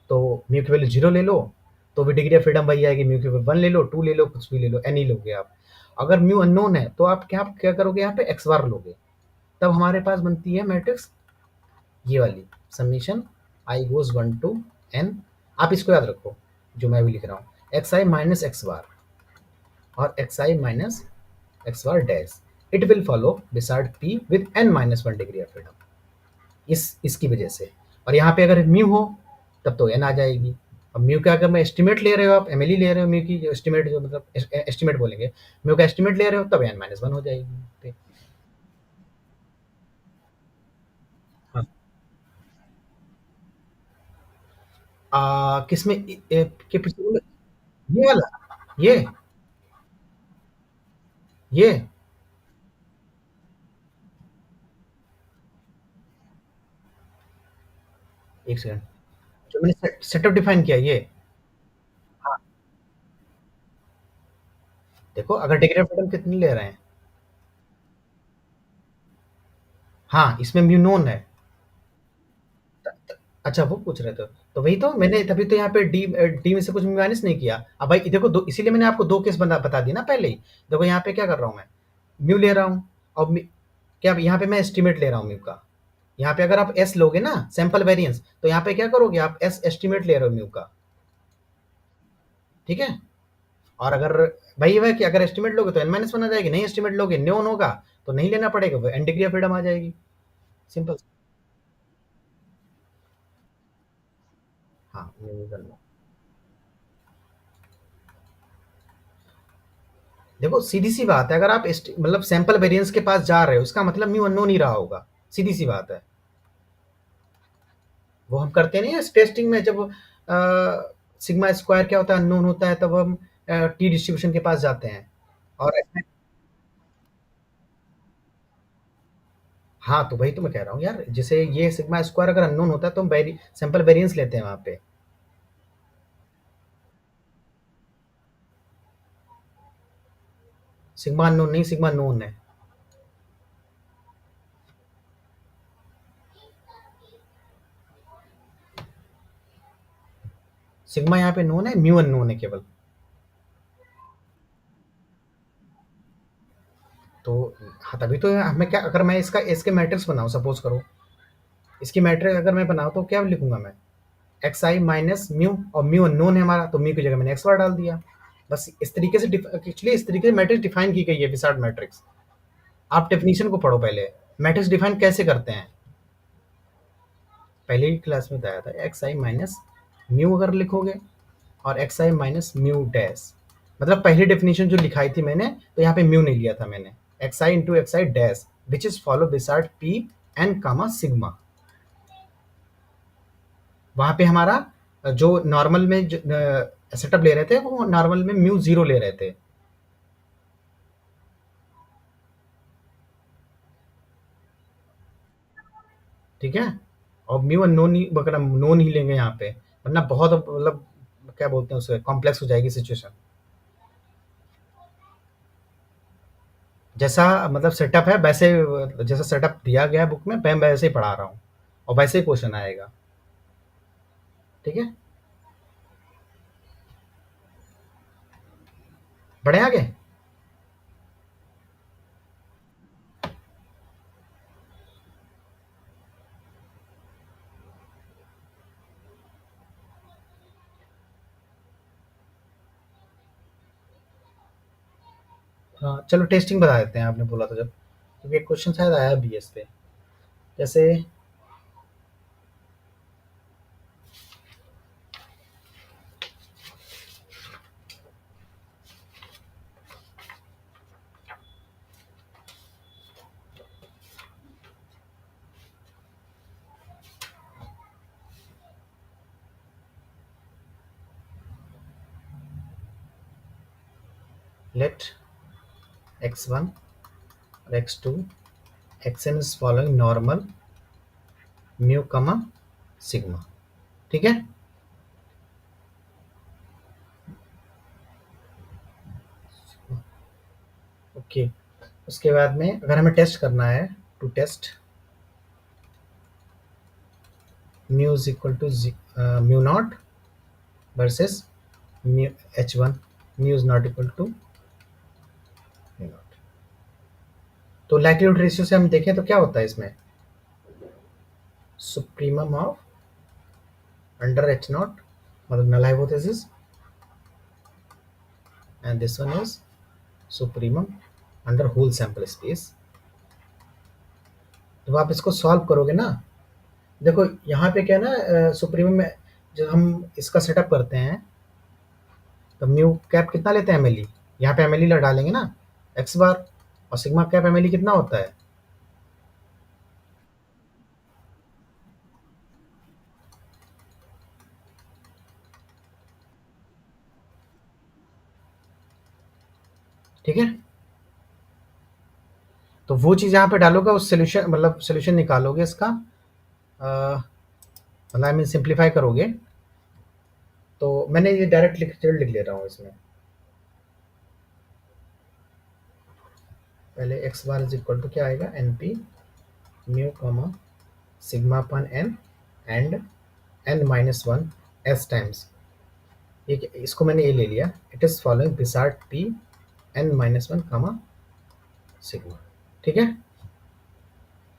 A: तो म्यू की वैल्यू जीरो ले लो, तो भी डिग्री ऑफ फ्रीडम वही आएगी, म्यू की वैल्यू वन ले लो, टू ले लो, कुछ भी ले लो, एन ही लोगे आप। अगर म्यू अननोन है तो आप क्या करोगे, यहाँ पे एक्स बार लोगे, तब हमारे पास बनती है मैट्रिक्स ये वाली, समीशन आई गोज वन टू एन। आप इसको याद रखो जो मैं भी लिख रहा हूँ, x i minus x bar और x i minus x bar dash, it will follow Wishart p with n minus one degree of freedom, इसकी वजह से। और यहाँ पे अगर म्यू हो तब तो एन आ जाएगी। अब म्यू का अगर मैं एस्टिमेट ले रहे हो, आप एमएलई ले रहे हो, म्यू की जो एस्टिमेट, जो मतलब एस्टिमेट बोलेंगे, म्यू का एस्टिमेट ले रहे हो तब एन माइनस वन हो जाएगी। हाँ, किसमें के पीछे, ये वाला, ये एक सेकंड, जो मैंने सेटअप डिफाइन किया ये। हाँ, देखो अगर डिग्री ऑफ फ्रीडम कितनी ले रहे हैं, हाँ इसमें म्यू नोन है। अच्छा वो पूछ रहे थे, तो वही तो मैंने तभी तो यहाँ पे डी में से कुछ माइनस नहीं किया। अब भाई देखो दो, इसीलिए मैंने आपको दो केस बता दिया ना पहले ही। देखो यहाँ पे क्या कर रहा हूँ मैं, म्यू ले रहा हूँ, और क्या यहाँ पे मैं एस्टिमेट ले रहा हूँ म्यू का। यहाँ पे अगर आप एस लोगे ना सैंपल वेरिएंस, तो यहाँ पे क्या करोगे, आप एस एस्टिमेट ले रहे हो म्यू का। ठीक है। और अगर भाई ये है कि अगर एस्टिमेट लोगे तो एन माइनस वन आ जाएगी, नहीं एस्टिमेट लोगे न्योन होगा तो नहीं लेना पड़ेगा, वो एन डिग्री ऑफ फ्रीडम आ जाएगी। सिंपल। हाँ ये करना। देखो सीधी सी बात है, अगर आप मतलब सैंपल वेरिएंस के पास जा रहे हो, इसका मतलब म्यू अननोन ही रहा होगा, सीधी सी बात है। वो हम करते नहीं है टेस्टिंग में, जब सिग्मा स्क्वायर क्या होता है, अननोन होता है, तब हम टी डिस्ट्रीब्यूशन के पास जाते हैं। और हाँ तो वही तो मैं कह रहा हूँ यार, जैसे ये सिग्मा स्क्वायर अगर अननोन होता है तो हम सैंपल वेरिएंस लेते हैं वहां पे। सिग्मा अननोन नहीं, सिग्मा नोन है। सिग्मा यहाँ पे नोन है, म्यू अननोन है केवल। तो हाँ, तभी तो हमें क्या, अगर मैं इसका इसके मैट्रिक्स बनाऊँ सपोज़ करो, इसकी मैट्रिक्स अगर मैं बनाऊँ तो क्या लिखूँगा मैं? xi माइनस म्यू, और म्यू अननोन है हमारा, तो म्यू की जगह मैंने x बार डाल दिया। बस इस तरीके से एक्चुअली इस तरीके से मैट्रिक्स डिफाइन की गई है, विजार्ड मैट्रिक्स। आप डेफिनेशन को पढ़ो पहले, मैट्रिक्स डिफाइन कैसे करते हैं। पहले ही क्लास में बताया था, एक्स आई माइनस म्यू अगर लिखोगे, और x i minus mu dash, मतलब पहली डेफिनेशन जो लिखाई थी मैंने, तो यहाँ पे म्यू नहीं लिया था मैंने, x i into x i dash which is follow Wishart p n comma sigma. वहां पे हमारा जो नॉर्मल में सेटअप ले रहे थे, वो नॉर्मल में म्यू जीरो ले रहे थे। ठीक है, और म्यू नोन ही, अगर हम नोन ही लेंगे यहाँ पे, वरना बहुत मतलब क्या बोलते हैं उसे, कॉम्प्लेक्स हो जाएगी सिचुएशन। जैसा मतलब सेटअप है वैसे, जैसा सेटअप दिया गया है बुक में, मैं वैसे ही पढ़ा रहा हूँ, और वैसे ही क्वेश्चन आएगा। ठीक है, बढ़े आगे। हाँ चलो, टेस्टिंग बता देते हैं, आपने बोला था जब, क्योंकि एक क्वेश्चन शायद आया बी एस पे। जैसे लेट एक्स वन और x two, x n is following normal mu comma sigma. ठीक है, ओके। उसके बाद में अगर हमें टेस्ट करना है, to test mu is equal to mu not versus mu h one, mu is not equal to mu not. तो लाइक्लीहुड रेशियो से हम देखें तो क्या होता है इसमें, supremum of under h not, मतलब null hypothesis, and this one is supremum under whole sample space. जब आप इसको सॉल्व करोगे ना, देखो यहाँ पे क्या है ना, सुप्रीमम में जब हम इसका सेटअप करते हैं, तो म्यू कैप कितना लेते हैं, एमएलई, यहाँ पे एमएलई डालेंगे ना, एक्स बार, और सिग्मा कैप एमएलई कितना होता है। ठीक है, तो वो चीज़ यहाँ पे डालोगे, उस सोल्यूशन मतलब सोल्यूशन निकालोगे इसका, मतलब आई मीन सिंप्लीफाई करोगे। तो मैंने ये डायरेक्ट लिख ले रहा हूँ इसमें, पहले x bar is equal to क्या आएगा, n p mu comma sigma upon n, and n minus one s times, ये इसको मैंने ये ले लिया, it is following Wishart p n minus one comma sigma. ठीक है,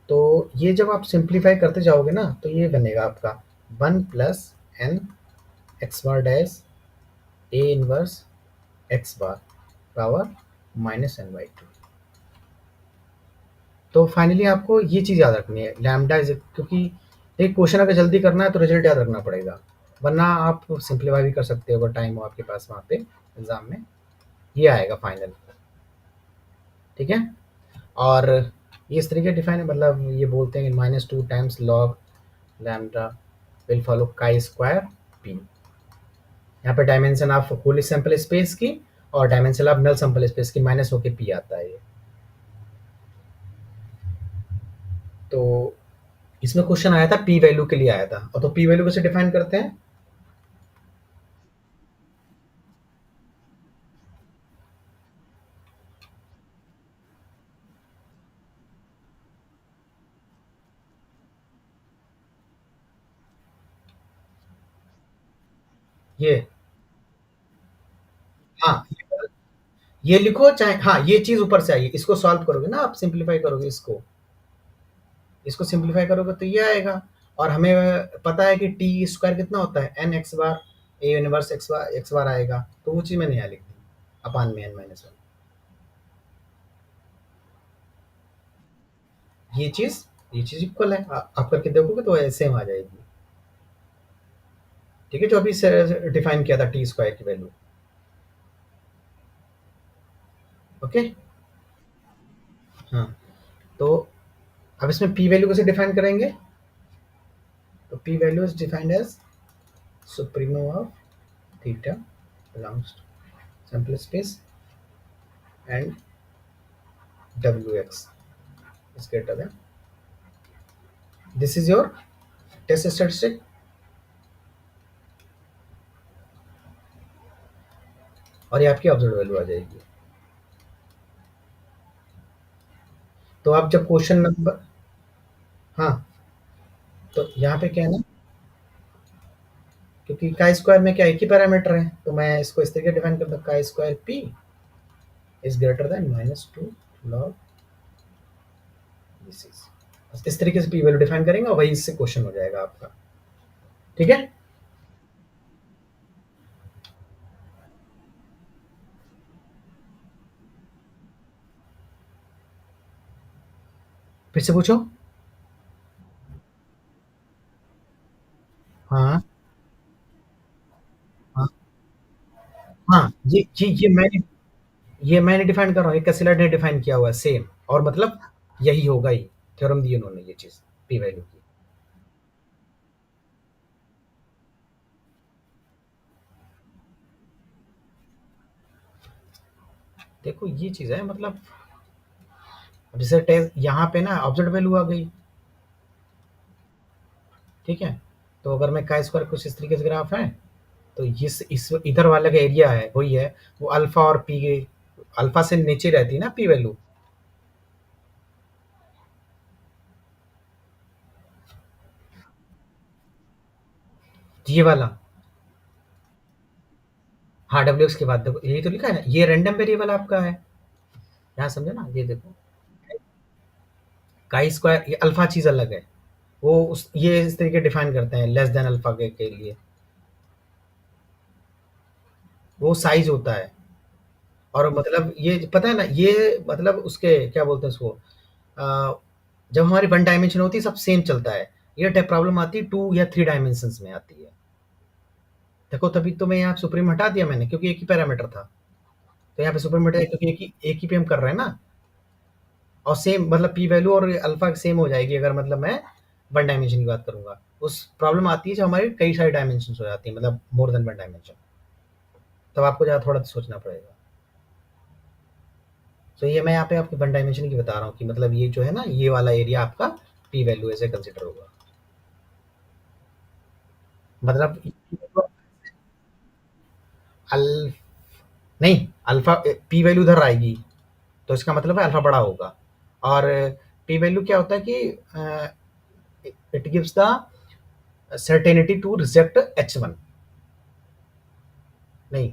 A: तो ये जब आप सिंप्लीफाई करते जाओगे ना, तो ये बनेगा आपका one plus n x bar dash A inverse x bar power minus n by two. तो फाइनली आपको ये चीज़ याद रखनी है, लैम्डा इज, क्योंकि एक क्वेश्चन अगर जल्दी करना है तो रिजल्ट याद रखना पड़ेगा, वरना आप सिंप्लीफाई भी कर सकते हो अगर टाइम हो आपके पास वहाँ पे एग्जाम में, ये आएगा फाइनल। ठीक है, और ये इस तरीके डिफाइन है, मतलब ये बोलते हैं कि minus two times log lambda will follow chi square p. यहाँ पे dimension of whole sample space की, और dimension of null sample space की माइनस होके पी आता है ये। तो इसमें क्वेश्चन आया था पी वैल्यू के लिए आया था, और तो पी वैल्यू कैसे डिफाइन करते हैं, ये, हाँ, ये लिखो चाहे, हाँ ये चीज ऊपर से आई है, इसको सॉल्व करोगे ना आप, सिंप्लीफाई करोगे इसको सिंप्लीफाई करोगे तो ये आएगा। और हमें पता है कि टी स्क्वायर कितना होता है, n x bar, a inverse x bar आएगा, तो वो चीज मैंने यहाँ लिख दी अपान में n-1। ये चीज ये चीज इक्वल है, आप करके देखोगे तो सेम आ जाएगी। ठीक है, जो अभी से डिफाइन किया था टी स्क्वायर की वैल्यू। ओके। हाँ, तो अब इसमें पी वैल्यू कैसे डिफाइन करेंगे? तो p value is defined as supremum of theta belongs to sample space and W x is greater than, this is your test statistic. और ये आपकी ऑब्जर्व वैल्यू आ जाएगी। तो आप जब क्वेश्चन नंबर, हाँ, तो यहाँ पे क्या है ना, क्योंकि का स्क्वायर में क्या एक ही पैरामीटर है, तो मैं इसको इस तरीके डिफाइन करता हूँ, का square P is greater then -2 log this is, इस तरीके से पी वैल्यू डिफाइन करेंगे और वही इससे क्वेश्चन हो जाएगा आपका। ठीक है, फिर से पूछो। हाँ हाँ हाँ, ये मैंने डिफाइन कर रहा हूँ, ये कैसिलर ने डिफाइन किया हुआ है सेम, और मतलब यही होगा ही, थ्योरम दी उन्होंने ये चीज पी वैल्यू की। देखो ये चीज है, मतलब अब जैसे टेस्ट यहाँ पे ना ऑब्जर्व वैल्यू आ गई। ठीक है, तो अगर मैं का स्क्वायर कुछ इस तरीके से ग्राफ है, तो इस इधर वाला का एरिया है वही है, वो अल्फा और पी के, अल्फा से नीचे रहती है ना पी वैल्यू, ये वाला। हाँ, डब्ल्यू एक्स के बाद देखो यही तो लिखा है ना, ये रैंडम वेरिएबल आपका है, यहाँ समझे ना, ये देखो का स्क्वायर, ये अल्फा चीज अलग है, वो उस ये इस तरीके डिफाइन करते हैं लेस देन अल्फा के लिए, वो साइज होता है। और मतलब ये पता है ना, ये मतलब उसके क्या बोलते हैं उसको, अ, जब हमारी वन डायमेंशन होती है सब सेम चलता है, ये टाइप प्रॉब्लम आती है टू या थ्री डायमेंशन में आती है। देखो तभी तो मैं यहाँ सुप्रीम हटा दिया मैंने, क्योंकि एक ही पैरामीटर था, तो यहाँ पे सुप्रीम हटा दिया, क्योंकि एक ही पे हम कर रहे हैं ना, और सेम मतलब पी वैल्यू और अल्फा सेम हो जाएगी अगर मतलब मैं वन डायमेंशन की बात करूंगा। उस प्रॉब्लम आती है जब हमारी कई सारी डायमेंशन हो जाती है, मतलब मोर देन वन डायमेंशन, तब आपको ज़्यादा थोड़ा सोचना पड़ेगा। तो ये मैं यहाँ पे आपकी वन डायमेंशन की बता रहा हूँ कि मतलब ये जो है ना, ये वाला एरिया आपका पी वैल्यू ऐसे कंसिडर होगा, मतलब अल नहीं, अल्फा पी वैल्यू उधर आएगी, तो इसका मतलब है अल्फा बड़ा होगा। और पी वैल्यू क्या होता है कि it gives the certainty to reject H one, नहीं,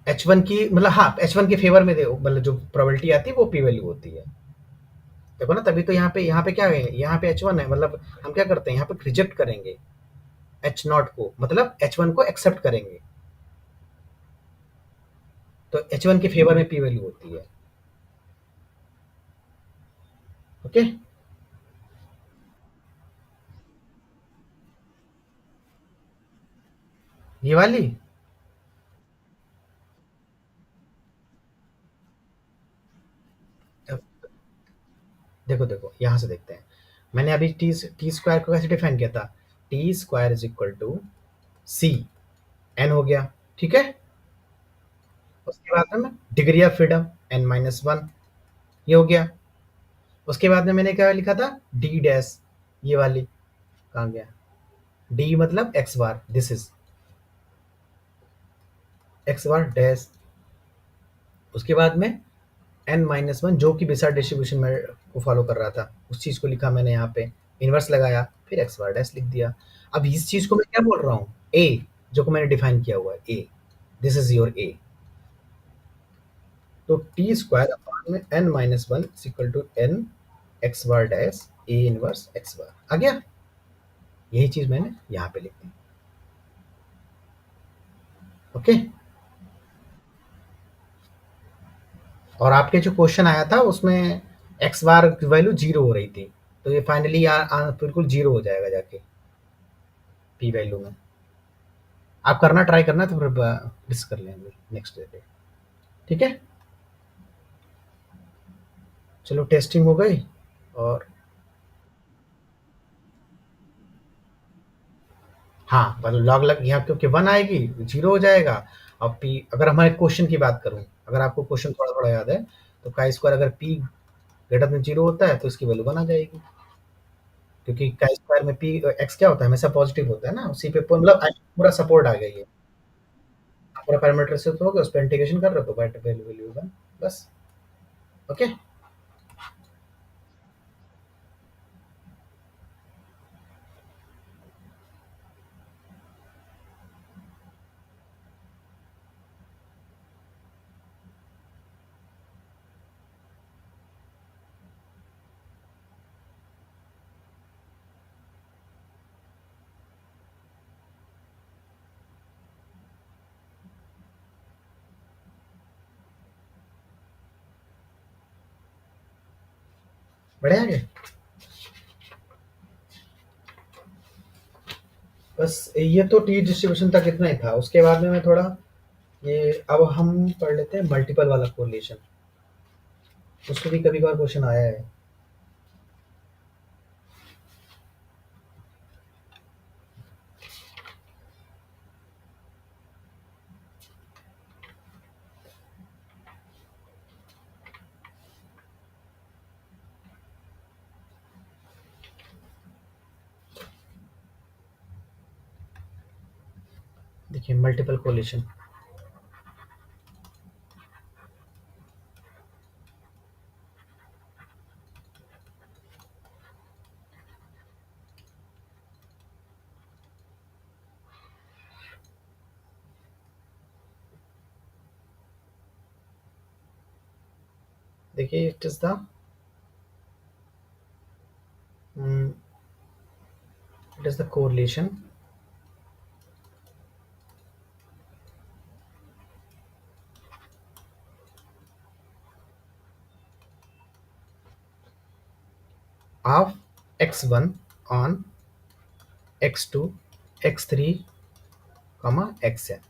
A: एच वन की मतलब, हाँ एच वन के फेवर में दे, मतलब जो प्रोबेबिलिटी आती है वो पी वैल्यू होती है। देखो ना, तभी तो यहाँ पे क्या है, यहाँ पे एच वन है, मतलब हम क्या करते हैं यहाँ पे रिजेक्ट करेंगे एच नॉट को, मतलब एच वन को एक्सेप्ट करेंगे, तो एच वन के फेवर में पी वैल्यू होती है। ओके। ये वाली, अब देखो देखो यहाँ से देखते हैं, मैंने अभी टी स्क्वायर को कैसे डिफाइन किया था, T square is equal to C n हो गया। ठीक है, उसके बाद में डिग्री ऑफ फ्रीडम n-1, ये हो गया। उसके बाद में मैंने क्या लिखा था, डी डैश, ये वाली कहाँ गया, डी मतलब x bar, this is x bar dash. उसके बाद में n-1 जो कि बेसार डिस्ट्रीब्यूशन में को फॉलो कर रहा था, उस चीज को लिखा मैंने यहाँ पे, इनवर्स लगाया, फिर एक्स बार डैश लिख दिया। अब इस चीज को मैं क्या बोल रहा हूँ, ए, जो को मैंने डिफाइन किया हुआ है A, this is your A. तो टी स्क्वायर अपॉन में n minus one equal to n x bar dash A inverse x bar आ गया। यही चीज मैंने यहाँ पे लिख दी। ओके। और आपके जो क्वेश्चन आया था उसमें एक्स बार की वैल्यू जीरो हो रही थी, तो ये फाइनली बिल्कुल जीरो हो जाएगा जाके पी वैल्यू में। आप करना ट्राई करना तो फिर डिस्कस कर लेंगे नेक्स्ट डे पे। ठीक है। चलो टेस्टिंग हो गई। और हाँ, मतलब लॉग लग यहाँ क्योंकि वन आएगी जीरो हो जाएगा। अब पी अगर हमारे क्वेश्चन की बात करूँ, अगर आपको क्वेश्चन थोड़ा थोड़ा याद है, तो का स्क्वायर अगर पी ग्रेटर देन जीरो होता है तो इसकी वैल्यू वन आ जाएगी। क्योंकि का स्क्वायर में पी एक्स क्या होता है, हमेशा पॉजिटिव होता है ना, उसी पे मतलब पूरा सपोर्ट आ गया ये। पूरा पैरामीटर से तो होगा, उस पर इंटीग्रेशन कर रहे हो तो वैल्यू वैल्यू वन। बस। ओके। बढ़िया आगे। बस ये तो टी डिस्ट्रीब्यूशन तक इतना ही था, उसके बाद में मैं थोड़ा ये अब हम पढ़ लेते हैं मल्टीपल वाला कोरिलेशन। उसमें भी कभी कभार क्वेश्चन आया है। देखिए मल्टीपल कोरिलेशन। देखिए it is the correlation of x1 on x2 x3 comma xn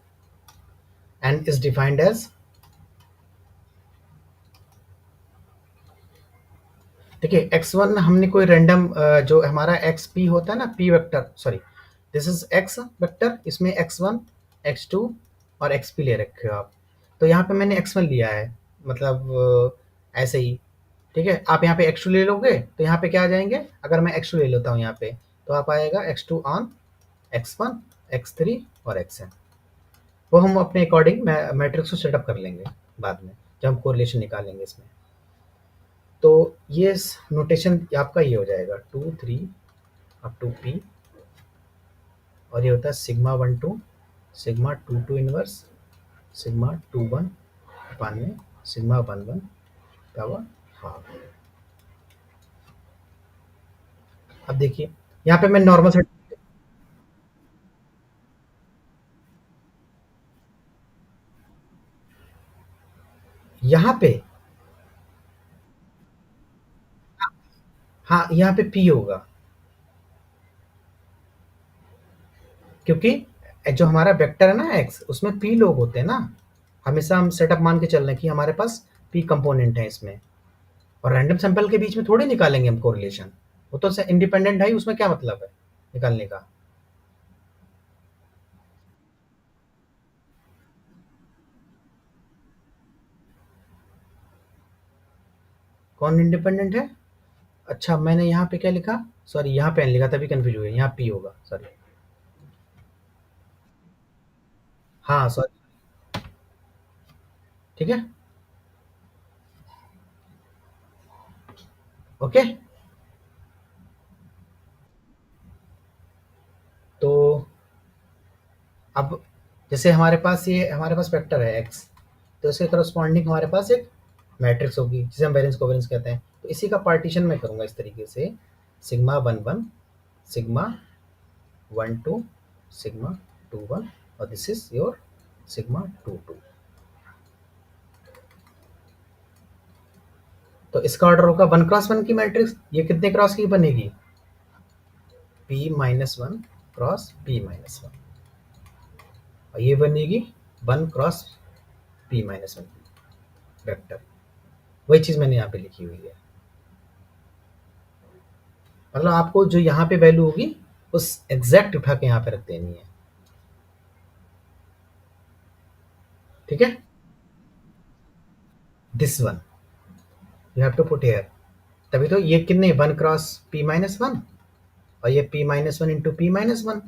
A: and is defined as। देखिए x1 हमने कोई रैंडम जो हमारा एक्स पी होता है ना, P vector, sorry this is x vector, इसमें x1 x2 और xp ले रखे हो आप। तो यहाँ पे मैंने x1 लिया है, मतलब ऐसे ही। ठीक है, आप यहाँ पे x2 ले लोगे तो यहाँ पे क्या आ जाएंगे, अगर मैं x2 ले लेता हूँ यहाँ पे, तो आप आएगा x2 ऑन x1 x3 और xn। वो हम अपने अकॉर्डिंग मैट्रिक्स को सेटअप कर लेंगे बाद में, जब हम कोरिलेशन निकालेंगे इसमें। तो ये नोटेशन आपका ये हो जाएगा 2 3 अप टू पी, और ये होता है सिग्मा 1 2 सिग्मा 2 2 इनवर्स सिग्मा 2 1 अपान में सिग्मा 1 1 पावर हाफ। अब देखिए यहाँ पे मैं नॉर्मल सेट, यहाँ पे, हाँ यहाँ पे पी होगा, क्योंकि जो हमारा वेक्टर है ना एक्स, उसमें पी लोग होते हैं ना। हमेशा हम सेटअप मान के चल रहे हैं कि हमारे पास पी कंपोनेंट है इसमें, और रैंडम सैंपल के बीच में थोड़ी निकालेंगे हम कोरिलेशन। वो तो इंडिपेंडेंट है ही, उसमें क्या मतलब है निकालने का। कौन इंडिपेंडेंट है? अच्छा मैंने यहाँ पे क्या लिखा, सॉरी यहाँ पे एन लिखा तभी कंफ्यूज हो गया, यहाँ पी होगा, सॉरी। हाँ सॉरी। ठीक है। ओके। तो अब जैसे हमारे पास वेक्टर है एक्स, तो इसके करस्पॉन्डिंग हमारे पास एक मैट्रिक्स होगी जिसे हम वेरिएंस कोवेरिएंस कहते हैं। तो इसी का पार्टीशन मैं करूँगा इस तरीके से, सिग्मा 1 1, सिग्मा 1 2, सिग्मा 2 1, और दिस इज योर सिग्मा 2 2। तो इसका ऑर्डर होगा 1 क्रॉस 1 की मैट्रिक्स। ये कितने क्रॉस की बनेगी? P-1 क्रॉस P-1, और ये बनेगी 1 क्रॉस P-1 की वेक्टर। वही चीज मैंने यहाँ पे लिखी हुई है। मतलब आपको जो यहाँ पे वैल्यू होगी उस एग्जैक्ट उठा के यहाँ पे रख देनी है। ठीक है, this one you have to put here. तभी तो ये कितने 1 क्रॉस P-1, और ये P-1 इंटू P-1,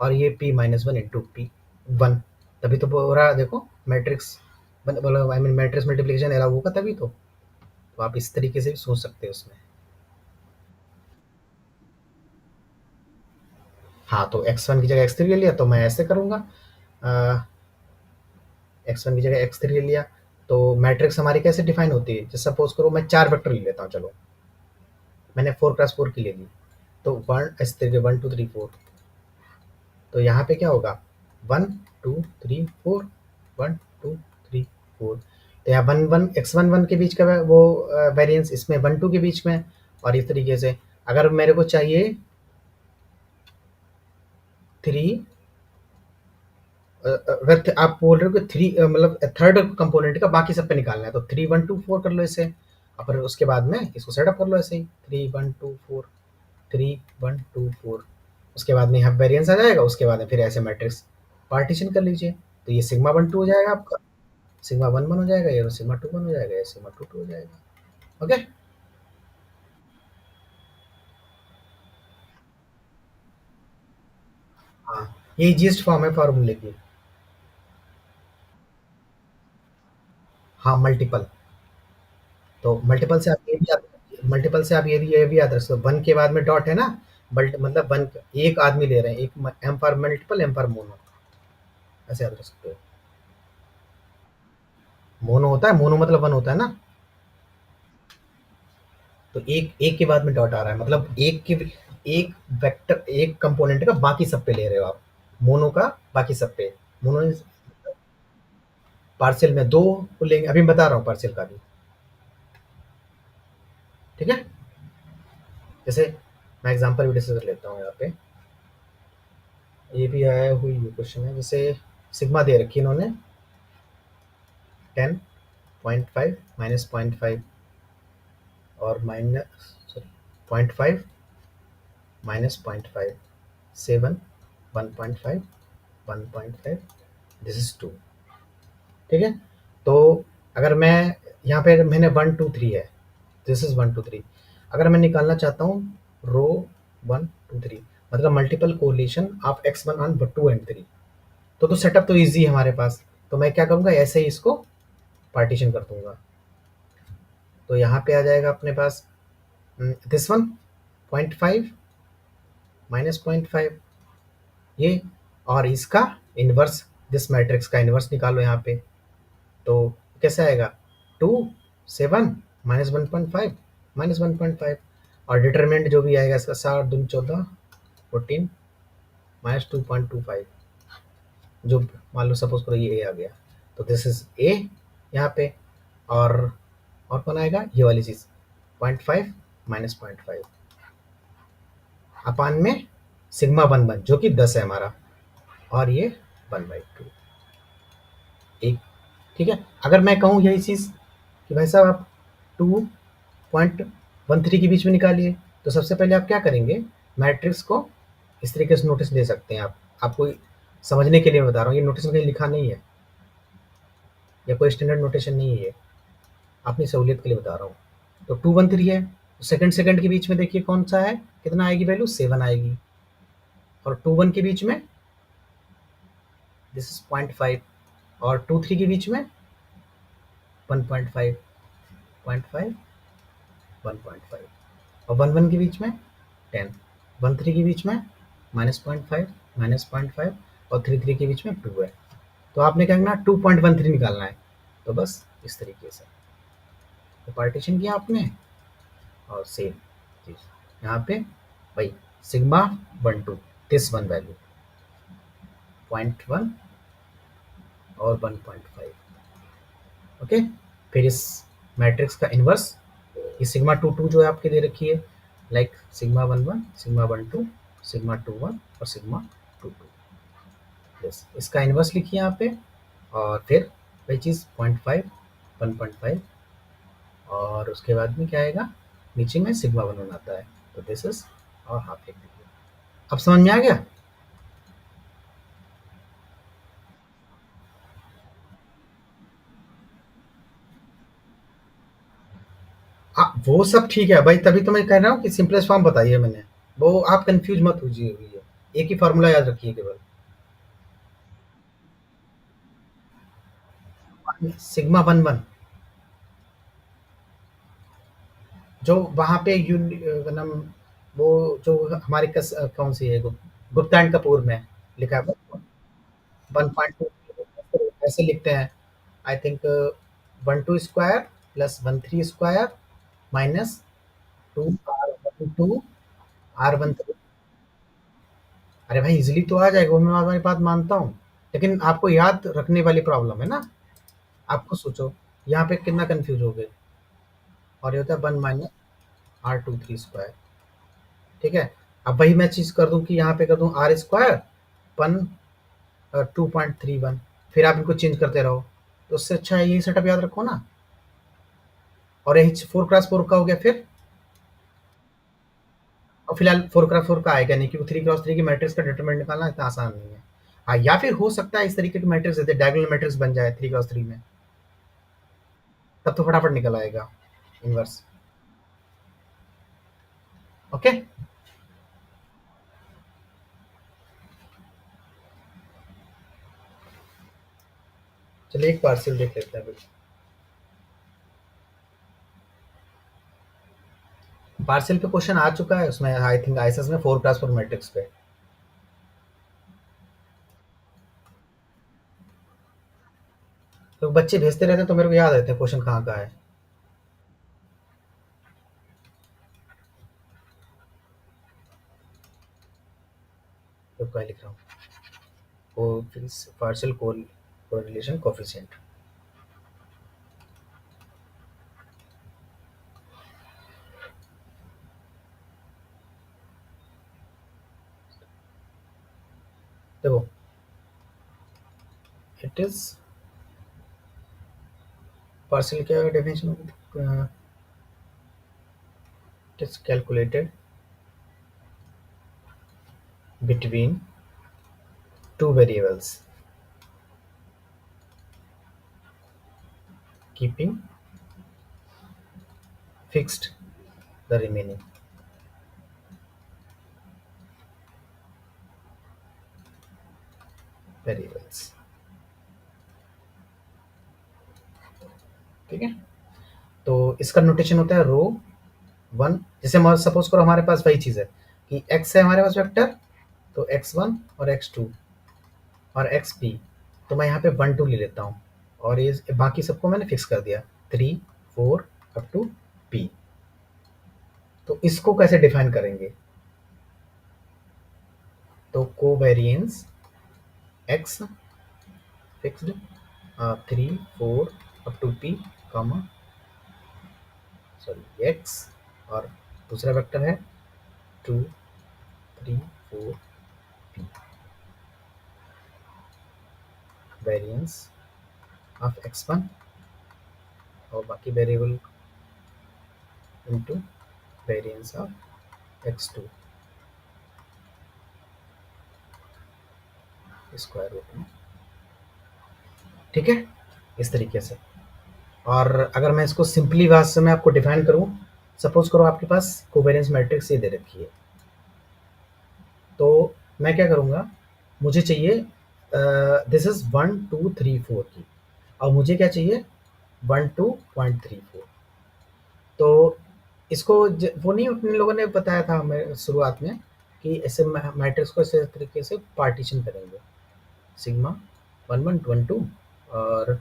A: और ये P-1 इंटू P1। तभी तो पूरा देखो मैट्रिक्स, मतलब I mean matrix multiplication allow होगा तभी तो आप इस तरीके से भी सोच सकते हो उसमें। हाँ, तो x1 की जगह x3 ले लिया तो मैं ऐसे करूँगा, x1 की जगह x3 ले लिया। तो मैट्रिक्स हमारी कैसे डिफाइन होती है? जैसे सपोज करो मैं 4 वेक्टर ले लेता हूँ, चलो मैंने 4 क्रॉस 4 की ले ली। तो 1 2 3 4, तो यहाँ पे क्या होगा 1 2 3 4, 1 2 3 4। तो यहाँ 1 1 के बीच का वो वेरिएंस, इसमें 1 2 के बीच में। और इस तरीके से अगर मेरे को चाहिए 3, अगर आप बोल रहे हो कि 3 मतलब थर्ड कंपोनेंट का बाकी सब पे निकालना है, तो 3 1 2 4 कर लो इसे, और फिर उसके बाद में इसको सेटअप कर लो ऐसे ही 3 1 2 4, 3 1 2 4। उसके बाद में यहाँ वेरिएंस आ जाएगा, उसके बाद में फिर ऐसे मैट्रिक्स पार्टीशन कर लीजिए। तो ये सिग्मा 1 2 हो जाएगा आपका, सिग्मा 1 1 हो जाएगा, ये सिग्मा 2 1 हो जाएगा, ये सिग्मा 2 2 हो जाएगा। ओके। हाँ, ये इजीएस्ट फॉर्म है फार्मूले की। हाँ, मल्टीपल। तो मल्टीपल से आप ये भी याद रख सकते हो, 1 के बाद में डॉट है ना, बल्ट मतलब 1 एक आदमी ले रहे हैं, एक M for multiple, M for mono, ऐसे याद रख सकते हो। मोनो होता है, मोनो मतलब 1 होता है ना। तो एक एक के बाद में डॉट आ रहा है, मतलब एक वेक्टर, एक कंपोनेंट का बाकी सब पे ले रहे हो आप, मोनो का बाकी सब पे। मोनो पार्शियल में दो को लेंगे, अभी मैं बता रहा हूँ पार्शियल का भी। ठीक है, जैसे मैं एग्जांपल भी डिस्कस कर लेता हूँ यहाँ पे। ये भी आया हुई ये क्वेश्चन है, जैसे सिग्मा दे रखी है इन्होंने 10.5 -0.5, और माइनस सॉरी 0.5 -0.5, 7 1.5 1.5, दिस इज 2। ठीक है, तो अगर मैं यहाँ पे मैंने 1 2 3 है, दिस इज 1 2 3। अगर मैं निकालना चाहता हूँ रो 1 2 3, मतलब multiple correlation of x1 on 2 and 3, तो सेटअप तो इजी है हमारे पास। तो मैं क्या करूँगा, ऐसे ही इसको पार्टीशन कर दूंगा। तो यहाँ पे आ जाएगा अपने पास दिस वन 0.5 -0.5 ये, और इसका इन्वर्स, दिस मैट्रिक्स का इन्वर्स निकालो यहाँ पे। तो कैसे आएगा 2 7 -1.5 -1.5, और डिटरमिनेंट जो भी आएगा इसका 7 दूनी 14 14 -2.25, जो मान लो सपोज करो ये ए आ गया, तो दिस इज ए यहाँ पे। और और कौन आएगा, ये वाली चीज 0.5 -0.5 अपान में सिग्मा 1 1 जो कि 10 है हमारा, और ये 1/2 एक। ठीक है, अगर मैं कहूँ यही चीज कि भाई साहब आप 2.13 के बीच में निकालिए, तो सबसे पहले आप क्या करेंगे, मैट्रिक्स को इस तरीके से नोटिस दे सकते हैं आप। आपको समझने के लिए मैं बता रहा हूँ, ये नोटिस में कहीं लिखा नहीं है, या कोई स्टैंडर्ड नोटेशन नहीं है ये, अपनी सहूलियत के लिए बता रहा हूँ। तो 2 1 3 है, सेकंड सेकंड के बीच में देखिए कौन सा है, कितना आएगी वैल्यू 7 आएगी, और 2 1 के बीच में दिस इज 0.5, और 2 3 के बीच में 1.5 0.5 1.5, और 1 1 के बीच में 10, 1 3 के बीच में -0.5 -0.5, और 3 3 के बीच में 2 है। तो आपने क्या करना 2.13 निकालना है। तो बस इस तरीके से तो पार्टीशन किया आपने और सेम चीज़ यहाँ पे वही सिग्मा 1 2 दिस वन वैल्यू 0.1 और 1.5। ओके, फिर इस मैट्रिक्स का इन्वर्स ये सिग्मा 2 2 जो है आपके दे रखी है, लाइक सिग्मा 1 1 सिग्मा 1 2 सिग्मा 2 1 और सिग्मा 2 2। यस, इसका इन्वर्स लिखिए यहाँ पे और फिर वही चीज़ 0.5 1.5 और उसके बाद में क्या आएगा, नीचे में सिग्मा 1 1 आता है, तो दिस इज और हाफ लिख दीजिए। अब समझ में आ गया? हाँ, वो सब ठीक है भाई, तभी तो मैं कह रहा हूँ कि सिंपलेस्ट फॉर्म बताइए मैंने, वो आप कंफ्यूज मत होइए हुई है, एक ही फार्मूला याद रखिए केवल। सिग्मा 1 1 जो वहाँ पे नाम वो जो हमारे कौन सी है गुप्ता एंड कपूर में लिखा है 1.2 ऐसे लिखते हैं, I think 1 2 square plus 1 3 square minus 2 R 1 2 R 1 3। अरे भाई इजीली तो आ जाएगा, वो मैं तुम्हारी बात मानता हूँ, लेकिन आपको याद रखने वाली प्रॉब्लम है ना। आपको सोचो यहाँ पे कितना कंफ्यूज हो गए, और ये होता है 1 - R 2 3 स्क्वायर। ठीक है, अब वही मैं चीज़ कर दूं कि यहाँ पे कर दूं R² 2.31, फिर आप इनको चेंज करते रहो, तो उससे अच्छा है यही सेटअप याद रखो ना। और यही 4x4 का हो गया फिर, और फिलहाल 4x4 का आएगा नहीं क्योंकि 3x3 की मैट्रिक्स का डिटरमिनेंट निकालना इतना आसान नहीं है। हाँ, या फिर हो सकता है इस तरीके की मैट्रिक्स देते डायगोनल मैट्रिक्स बन जाए 3x3 में, तब तो फटाफट निकल आएगा इनवर्स। ओके, चलिए एक पार्सल देख लेते हैं। पार्सल पे क्वेश्चन आ चुका है, उसमें आई थिंक आईएसएस में 4x4 मैट्रिक्स पे। तो बच्चे भेजते रहते हैं तो मेरे को याद रहता है क्वेश्चन कहाँ का है। तो क्या लिख रहा हूँ, पार्शियल कोरिलेशन कोफिशिएंट। देखो, इट इज पार्शियल क्या definition, it is calculated between two variables keeping fixed the remaining variables. ठीक है, तो इसका नोटेशन होता है रो वन, जैसे सपोज करो हमारे पास वही चीज़ है कि एक्स है हमारे पास वेक्टर, तो x1 और x2 और xp, तो मैं यहाँ पे 1 2 ले लेता हूँ, और ये बाकी सबको मैंने फिक्स कर दिया 3 4 अप टू p। तो इसको कैसे डिफाइन करेंगे, तो covariance x fixed 3 4 up to p comma sorry x, और दूसरा वेक्टर है 2 3 4 p, वेरिएंस ऑफ x1 और बाकी variable into variance of x2 square root में। ठीक है, इस तरीके से। और अगर मैं इसको सिंपली भाषा से मैं आपको डिफाइन करूं, सपोज करो आपके पास कोवेरिएंस मैट्रिक्स ये दे रखी है, तो मैं क्या करूंगा, मुझे चाहिए दिस इज 1 2 3 4 की, और मुझे क्या चाहिए 12.34। तो इसको वो नहीं अपने लोगों ने बताया था हमें शुरुआत में कि ऐसे मैट्रिक्स को ऐसे तरीके से पार्टीशन करेंगे, सिग्मा 1 1 1 2 और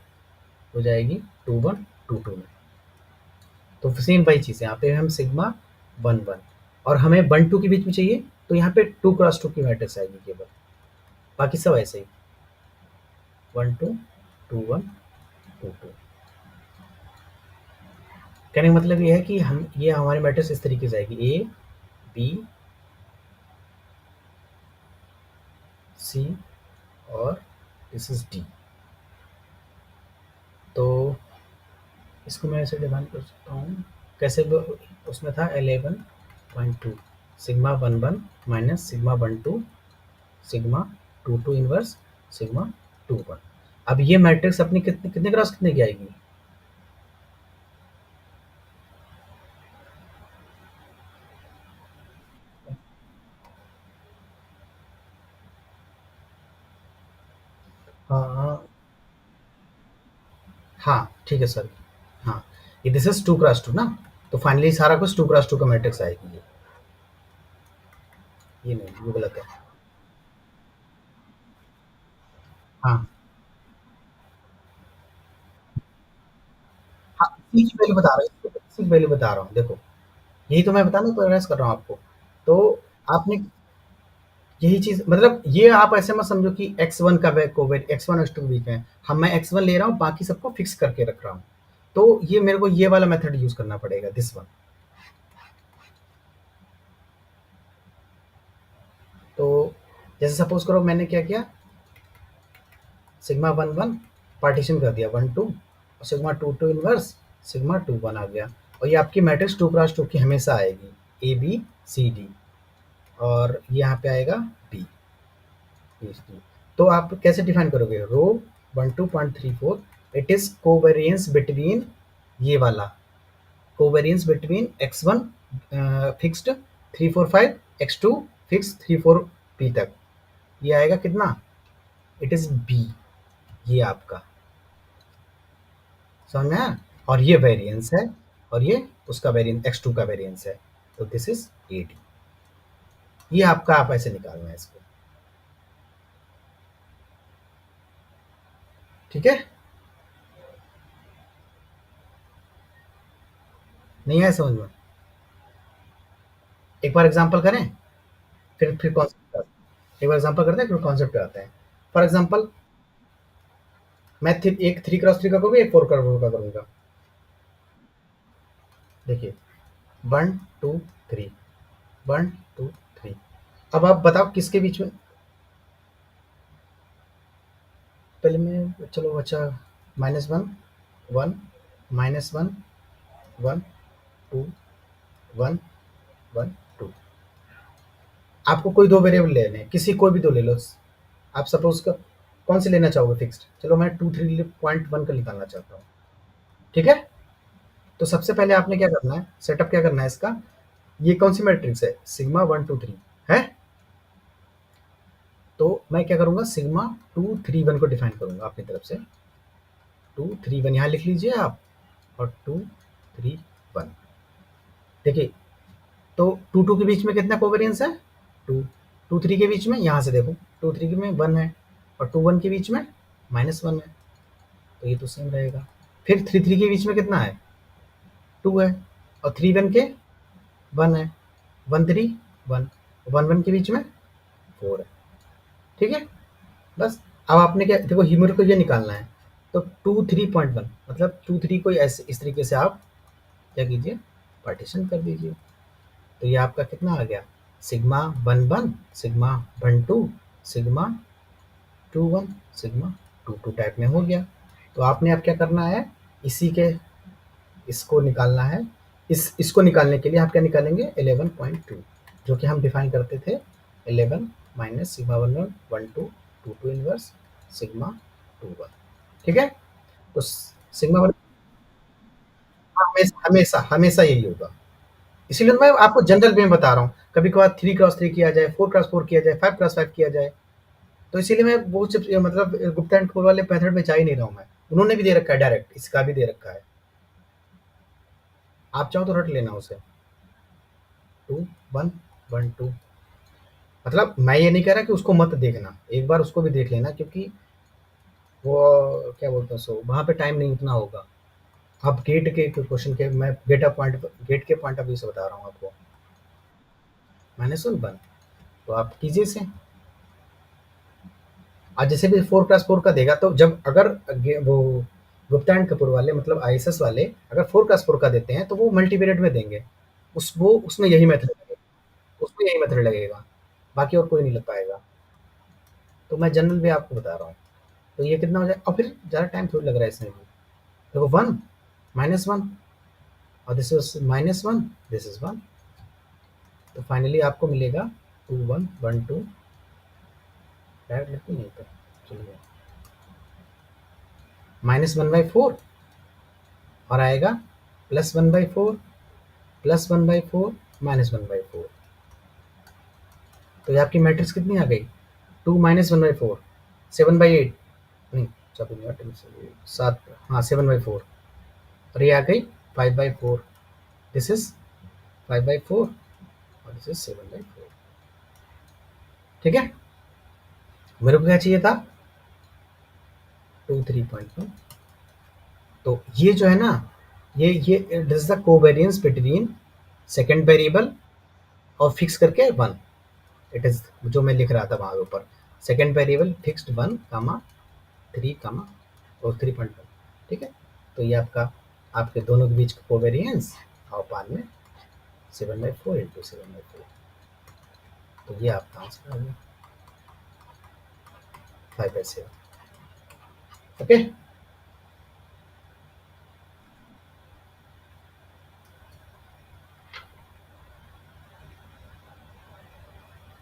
A: हो जाएगी 2 1 2 2 में। तो सेम वही चीज़ है, यहाँ पे हम सिग्मा 1 1 और हमें 1 2 के बीच में चाहिए, तो यहाँ पे 2 क्रॉस 2 की मैट्रिक्स आएगी केवल, बाकी सब ऐसे ही 1 2 2 1 2 2। कहने का मतलब ये है कि हम ये हमारी मैट्रिक्स इस तरीके से आएगी ए बी सी और दिस इज डी। तो इसको मैं ऐसे डिफाइन कर सकता हूँ कैसे उसमें था 11.2 sigma 1 1 minus sigma 1 2 sigma 2 2 inverse sigma 2 1। अब ये मैट्रिक्स अपनी कितने कितने क्रॉस कितने की आएगी? हाँ हाँ हाँ, ठीक है सर। हाँ, ये दिस इज 2 क्रॉस 2 ना, तो फाइनली सारा कुछ 2 क्रॉस 2 का मैट्रिक्स आएगी ये नहीं, ये गलत है। हाँ हाँ, इसी की वैल्यू बता रहा हूँ, इसी की वैल्यू बता रहा हूँ, देखो यही तो मैं बताने का प्रयास कर रहा हूँ आपको। तो आपने यही चीज़ मतलब ये आप ऐसे मत समझो कि x1 का वे कोवेट x1 x2 के बीच में है। हम मैं x1 ले रहा हूँ, बाकी सबको फिक्स करके रख रहा हूँ। तो ये मेरे को ये वाला मेथड यूज़ करना पड़ेगा, दिस वन। तो जैसे सपोज़ करो मैंने क्या किया, सिग्मा 1 1 पार्टीशन कर दिया 1 2 और सिग्मा 2 2 इनवर्स सिग्मा 2 1 आ गया। और ये आपकी मैट्रिक्स 2 क्रॉस 2 की हमेशा आएगी, ए बी सी डी, और यहाँ पे आएगा बी PhD। तो आप कैसे डिफाइन करोगे? रो 12.34 इट इज कोवेरियंस बिटवीन ये वाला covariance between x1 fixed 345 x2 fix 34 p तक, ये आएगा कितना? इट इज b, ये आपका समझ में आया? और ये वेरिएंस है, और ये उसका वेरिएंस x2 का वेरिएंस है, तो दिस इज ad। ये आपका आप ऐसे निकालना है इसको, ठीक है? नहीं आया समझ में? एक बार एग्जांपल करें, फिर कॉन्सेप्ट, एक बार एग्जांपल करते हैं फिर कॉन्सेप्ट पे आते हैं। फॉर एग्जांपल मैं एक 3 क्रॉस 3 का करूँगा, एक 4 क्रॉस 4 का करूँगा। देखिए 1 2 3 1 2 3। अब आप बताओ किसके बीच में, पहले मैं चलो अच्छा -1 1 -1 1 2 1 1 2। आपको कोई दो वेरिएबल लेने हैं, किसी कोई भी दो ले लो। आप सपोज का कौन से लेना चाहोगे फिक्स्ड? चलो मैं 2 3.1 का निकालना चाहता हूँ, ठीक है? तो सबसे पहले आपने क्या करना है, सेटअप क्या करना है इसका, ये कौन सी मैट्रिक्स है? सिग्मा 1 2 3 है। तो मैं क्या करूँगा, सिग्मा 2 3 1 को डिफाइन करूँगा अपनी तरफ से। 2 3 1 यहाँ लिख लीजिए आप, और 2 3 1। देखिए, तो 2 2 के बीच में कितना कोवेरियंस है? 2 2 3 के बीच में यहाँ से देखो, 2 3 में 1 है, और 2 1 के बीच में -1 है, तो ये तो सेम रहेगा। फिर 3 3 के बीच में कितना है? 2 है, और 3 1 के 1 है, 1 3 1, 1 1 के बीच में 4 है, ठीक है? बस। अब आपने क्या देखो, ह्यूमर को ये निकालना है, तो 2 3.1 मतलब 2 3 को ऐसे इस तरीके से आप क्या कीजिए, पार्टीशन कर दीजिए। तो ये आपका कितना आ गया, sigma 1 1 sigma 1 2 sigma 2 1 sigma 2 2 type में हो गया। तो आपने अब क्या करना है, इसी के इसको निकालना है। इसको निकालने के लिए आप क्या निकालेंगे, 11.2, जो कि हम डिफाइन करते थे 11 माइनस सिग्मा 1 1 1 2 2 2 इनवर्स सिग्मा 2 1, ठीक है? तो सिग्मा 1 हमेशा हमेशा हमेशा यही होगा। इसीलिए मैं आपको जनरल वे में बता रहा हूँ, कभी कभार 3 क्रॉस 3 किया जाए, 4 क्रॉस 4 किया जाए, 5 क्रॉस 5 किया जाए। तो इसीलिए मैं वो सिर्फ मतलब गुप्ता एंड खोल वाले मेथड में जा ही नहीं रहा हूँ मैं। उन्होंने भी दे रखा है डायरेक्ट, इसका भी दे रखा है, आप चाहो तो रट लेना उसे, 2 1 1 2। मतलब मैं ये नहीं कह रहा कि उसको मत देखना, एक बार उसको भी देख लेना, क्योंकि वो क्या बोलते हैं सो वहाँ पे टाइम नहीं उतना होगा। अब गेट के क्वेश्चन के मैं गेट के पॉइंट ऑफ व्यू से बता रहा हूँ आपको। -1 तो आप कीजिए इसे। आज जैसे भी 4x4 का देगा तो जब अगर वो गुप्ता एंड कपूर वाले मतलब आईएसएस वाले अगर 4x4 का देते हैं तो वो मल्टीवेरिएट में देंगे। उसमें यही मेथड लगेगा। उसमें यही मेथड लगेगा। बाकी और कोई नहीं लग पाएगा। तो मैं जनरल वे आपको बता रहा हूँ। तो ये कितना हो जाए और फिर ज़्यादा टाइम थोड़ी लग रहा है इसमें भी। देखो 1 -1 और दिस इज -1 दिस इज 1। तो फाइनली आपको मिलेगा 2 1 1 2 डायरेक्ट लिखते नहीं पे चलिए -1/4 और आएगा +1/4 +1/4 -1/4। तो ये आपकी मैट्रिक्स कितनी आ गई 2 -1/4 7/8 नहीं 7 हाँ 7/4 और ये आ गई 5/4 दिस इज 5/4 और दिस इज 7/4। ठीक है मेरे को क्या चाहिए था 2 3.1। तो ये जो है ना ये this is the covariance between second variable और फिक्स करके 1। इट इज जो मैं लिख रहा था वहां ऊपर सेकंड वेरिएबल फिक्स्ड 1 कामा 3 कामा और 3.1। ठीक है तो ये आपका आपके दोनों के बीच का कोवेरियंस और पान में 7/4 इंटू 7/4। तो ये आपका आंसर आ गया 5/7। ओके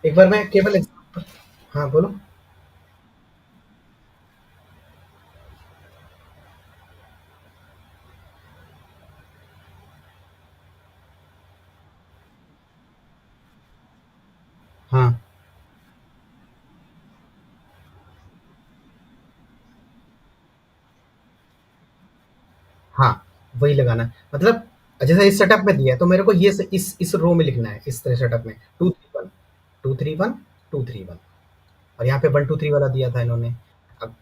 A: एक बार मैं केवल हाँ बोलो। हाँ हाँ वही लगाना है। मतलब जैसे इस सेटअप में दिया है तो मेरे को ये इस रो में लिखना है इस तरह सेटअप में 2 3 1 2 3 1 2 3 1 और यहाँ पे 1 2 3 वाला दिया था इन्होंने। अब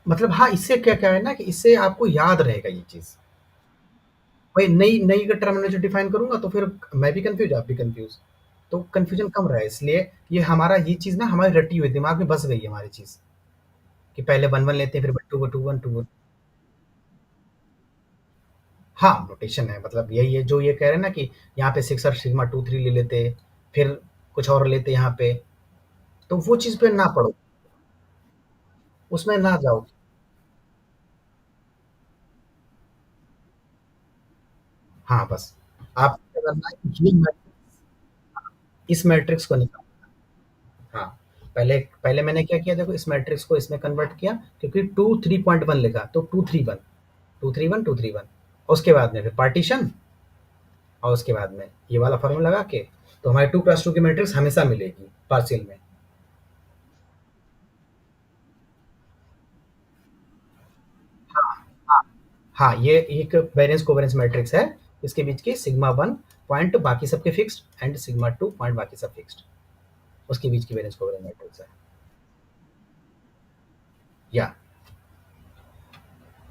A: मतलब हाँ इससे क्या क्या है ना कि इससे आपको याद रहेगा ये चीज। भाई नई नई अगर टर्मिनोलॉजी डिफाइन करूंगा तो फिर मैं भी कंफ्यूज आप भी कंफ्यूज। तो कंफ्यूजन कम रहा है इसलिए ये हमारा ये चीज ना हमारी रटी हुई दिमाग में बस गई है हमारी चीज कि पहले 1 1 लेते हैं फिर 2 2 1 2। हाँ नोटेशन है मतलब यही है जो ये कह रहे हैं ना कि यहाँ पे 6 और सिग्मा 2 3 ले लेते फिर कुछ और लेते यहाँ पे। तो वो चीज पे ना पड़ो उसमें ना जाओ। हाँ बस आप क्या करना है ये इस मैट्रिक्स को निकाल। हाँ पहले पहले मैंने क्या किया देखो इस मैट्रिक्स को इसमें कन्वर्ट किया क्योंकि 2 3.1 लिखा तो 2 3 1 2 3 1 2 3 1। उसके बाद में फिर पार्टीशन और उसके बाद में ये वाला फॉर्मूला लगा के तो हमारे 2 + 2 की मैट्रिक्स हमेशा मिलेगी पार्शियल में। हाँ हाँ हाँ ये एक वेरिएंस कोवेरिएंस मैट्रिक्स है। इसके बीच की सिग्मा 1 पॉइंट बाकी सबके फिक्स्ड एंड सिग्मा 2 पॉइंट बाकी सब फिक्स्ड उसके बीच की वेरिएंस कोवेरिएंस मैट्रिक्स है। या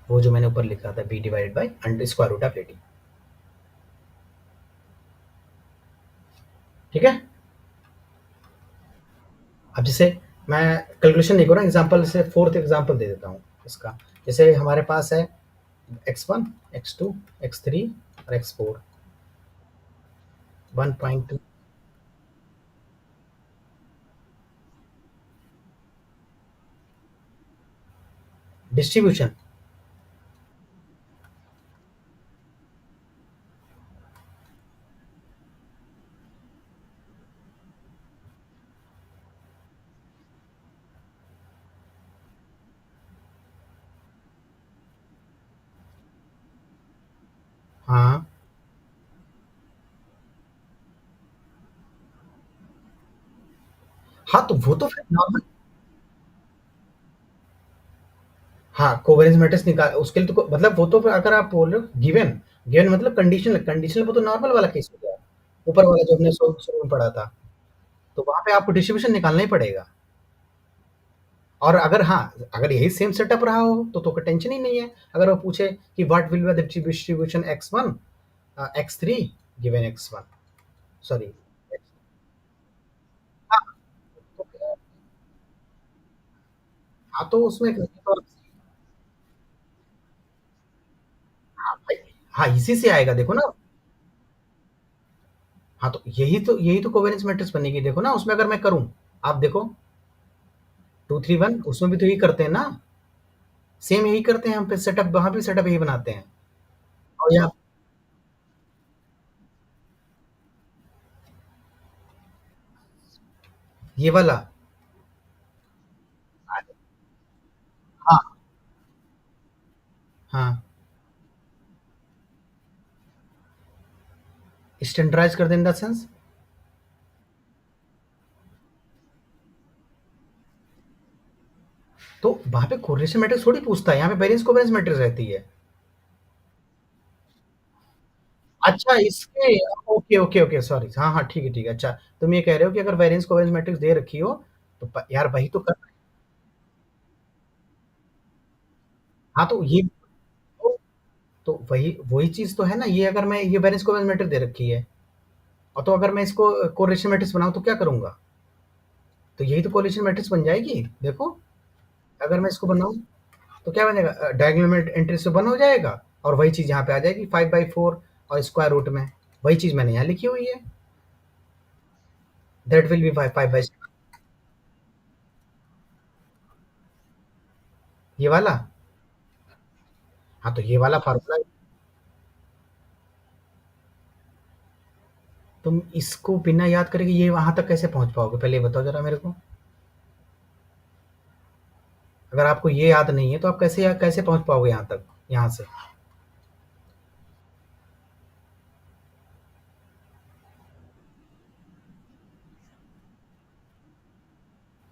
A: वो जो मैंने ऊपर लिखा था b divided by under square root of 80। ठीक है अब जैसे मैं कैलकुलेशन नहीं करूँ एग्जांपल से फोर्थ एग्जांपल दे देता हूँ इसका। जैसे हमारे पास है x1 x2 x3 और x4 1.2। डिस्ट्रीब्यूशन हाँ हाँ तो वो तो फिर नॉर्मल। हाँ कोवेरिएंस मैट्रिक्स निकाल उसके लिए तो मतलब वो तो फिर अगर आप बोल रहे हो गिवन गिवन मतलब कंडीशनल कंडीशनल वो तो नॉर्मल वाला केस हो गया ऊपर वाला जो हमने शुरू में पढ़ा था। तो वहाँ पे आपको डिस्ट्रीब्यूशन निकालना ही पड़ेगा। और अगर हाँ, अगर यही सेम सेटअप रहा हो तो कोई टेंशन ही नहीं है। अगर वो पूछे कि what will be the distribution x1 x3 given x1 sorry हाँ, तो हाँ, तो उसमें हाँ, भाई हाँ, इसी से आएगा देखो ना। हाँ, तो यही तो कोवेरिएंस मैट्रिक्स बनेगी देखो ना, उसमें अगर मैं करूँ, आप देखो 2 3 1 उसमें भी तो यही करते हैं ना, सेम यही करते हैं हम पे सेटअप, वहाँ भी सेटअप यही बनाते हैं। और यहाँ ये वाला हाँ, हाँ, स्टैंडर्डाइज़ कर दें इन द सेंस तो वहाँ पे कोरिलेशन मैट्रिक्स थोड़ी पूछता है, यहाँ पे वेरिएंस कोवेरिएंस मैट्रिक्स रहती है। अच्छा इसके ओके, ओके, ओके सॉरी हाँ, हाँ, ठीक है। अच्छा, तुम ये कह रहे हो कि अगर वेरिएंस कोवेरिएंस मैट्रिक्स दे रखी हो, तो प यार वही तो करना है। हाँ, तो ये तो वही वही चीज़ तो है ना, ये अगर मैं ये वेरिएंस कोवेरिएंस मैट्रिक्स दे रखी है और तो अगर मैं इसको कोरिलेशन मैट्रिक्स बनाऊँ तो क्या करूँगा? तो यही तो कोरिलेशन मैट्रिक्स बन जाएगी, देखो। अगर मैं इसको बनाऊँ तो क्या बनेगा डायगोनल में एंट्री से 1 हो जाएगा और वही चीज़ यहाँ पे आ जाएगी 5/4 और स्क्वायर रूट में। वही चीज़ मैंने यहाँ लिखी हुई है। दैट विल बी 5/7 ये वाला? हाँ, तो ये वाला फ़ॉर्मूला तुम इसको बिना याद करे कि ये वहाँ तक कैसे पहुँच पाओगे? पहले ये बताओ ज़रा मेरे को। अगर आपको ये याद नहीं है तो आप कैसे पहुँच पाओगे यहाँ तक, यहाँ से?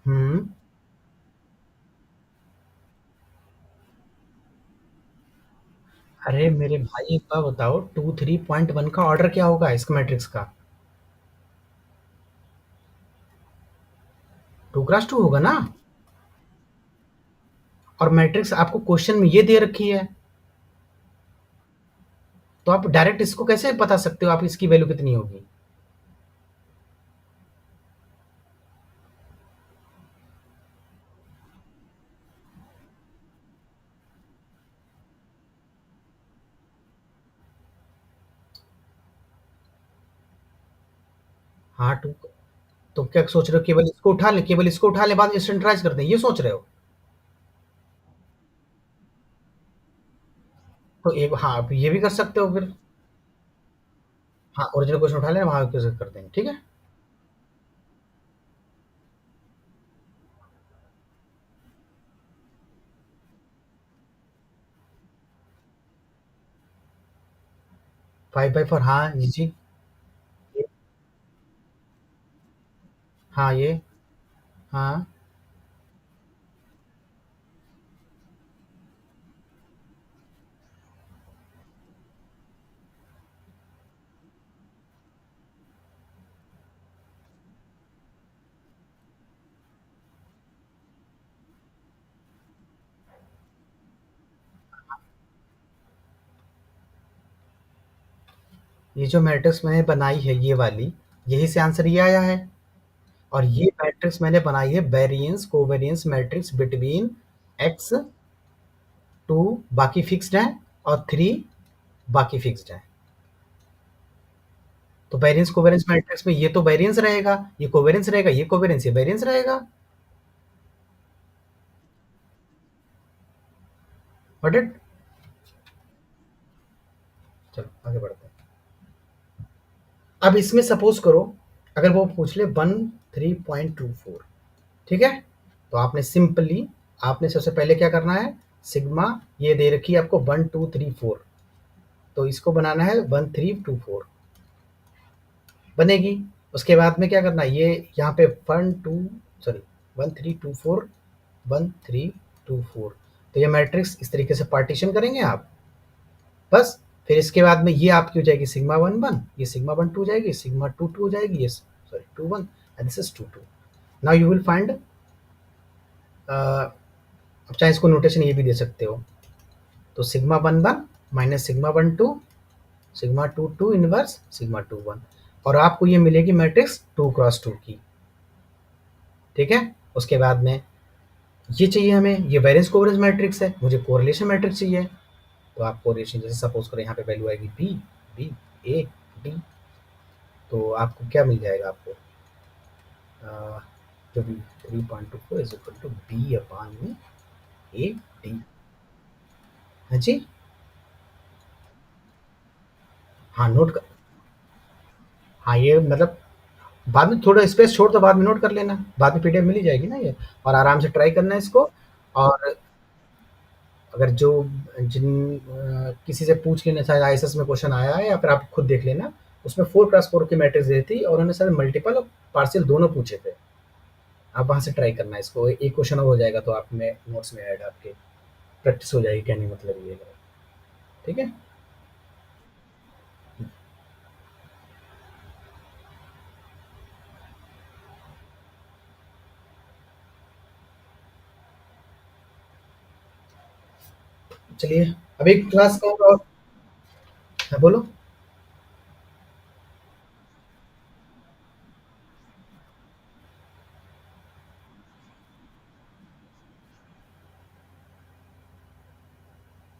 A: हुँ। अरे मेरे भाई एक बात बताओ 2 3.1 का ऑर्डर क्या होगा इस मैट्रिक्स का? 2 क्रॉस 2 होगा ना? और मैट्रिक्स आपको क्वेश्चन में ये दे रखी है, तो आप डायरेक्ट इसको कैसे बता सकते हो आप इसकी वैल्यू कितनी होगी? हाँ, 2 तो क्या सोच रहे हो केवल इसको उठा लें बाद में स्टैंडर्डाइज़ कर दें, ये सोच रहे हो? तो एक हाँ, आप ये भी कर सकते हो फिर। हाँ, ओरिजिनल क्वेश्चन उठा लें वहाँ कैसे कर देंगे, ठीक है? 5/4 हाँ, जी। ये हाँ, ये हाँ, ये जो मैट्रिक्स मैंने बनाई है ये वाली, यही से आंसर ये आया है। और ये मैट्रिक्स मैंने बनाई है variance covariance matrix between x 2 बाकी फिक्स्ड है और 3 बाकी फिक्स्ड है। तो वेरिएंस कोवेरिएंस मैट्रिक्स में ये तो वेरिएंस रहेगा, ये कोवेरिएंस रहेगा, ये कोवेरिएंस, ये वेरिएंस रहेगा। Got it? चलो आगे बढ़ते हैं। अब इसमें सपोज करो अगर वो पूछ ले 1 3.24 ठीक है? तो आपने सबसे पहले क्या करना है सिग्मा ये दे रखी है आपको 1 2 3 4 तो इसको बनाना है 1324 बनेगी। उसके बाद में क्या करना है ये यहाँ पे 1324 तो ये मैट्रिक्स इस तरीके से पार्टीशन करेंगे आप बस। फिर इसके बाद में ये आपकी हो जाएगी सिग्मा 1 1 ये सिग्मा 1 2 हो जाएगी सिग्मा 2 2 हो जाएगी ये sorry 2 1 and this is 2 2। Now you will find, अब चाहे इसको नोटेशन ये भी दे सकते हो, तो sigma 1 1 minus sigma 1 2 sigma 2 2 inverse sigma 2 1, और आपको ये मिलेगी मैट्रिक्स 2 क्रॉस 2 की। ठीक है, उसके बाद में ये चाहिए हमें, ये वेरिएंस कोवेरिएंस मैट्रिक्स है, मुझे कोरिलेशन मैट्रिक्स चाहिए। तो आप कोरिलेशन जैसे सपोज करें यहाँ पे वैल्यू आएगी बी, बी, ए, डी, तो आपको क्या मिल जाएगा आपको, जो भी 3.24 इज इक्वल टू बी अपान में ए डी। हाँ जी, हाँ नोट कर, हाँ ये मतलब बाद में थोड़ा स्पेस छोड़, तो बाद में नोट कर लेना, बाद में पीडीएफ मिल ही जाएगी ना ये, और आराम से ट्राई करना है इसको। और अगर जो जिन किसी से पूछ लेना, शायद आईएसएस में क्वेश्चन आया है या फिर आप खुद देख लेना, उसमें 4x4 की मैट्रिक्स दी थी और उन्होंने शायद मल्टीपल और पार्शियल दोनों पूछे थे। आप वहाँ से ट्राई करना इसको, एक क्वेश्चन और हो जाएगा तो आप में नोट्स में ऐड आपके प्रैक्टिस हो जाएगी, कहने का मतलब ये है। ठीक है, चलिए अभी क्लास का और, हाँ, बोलो।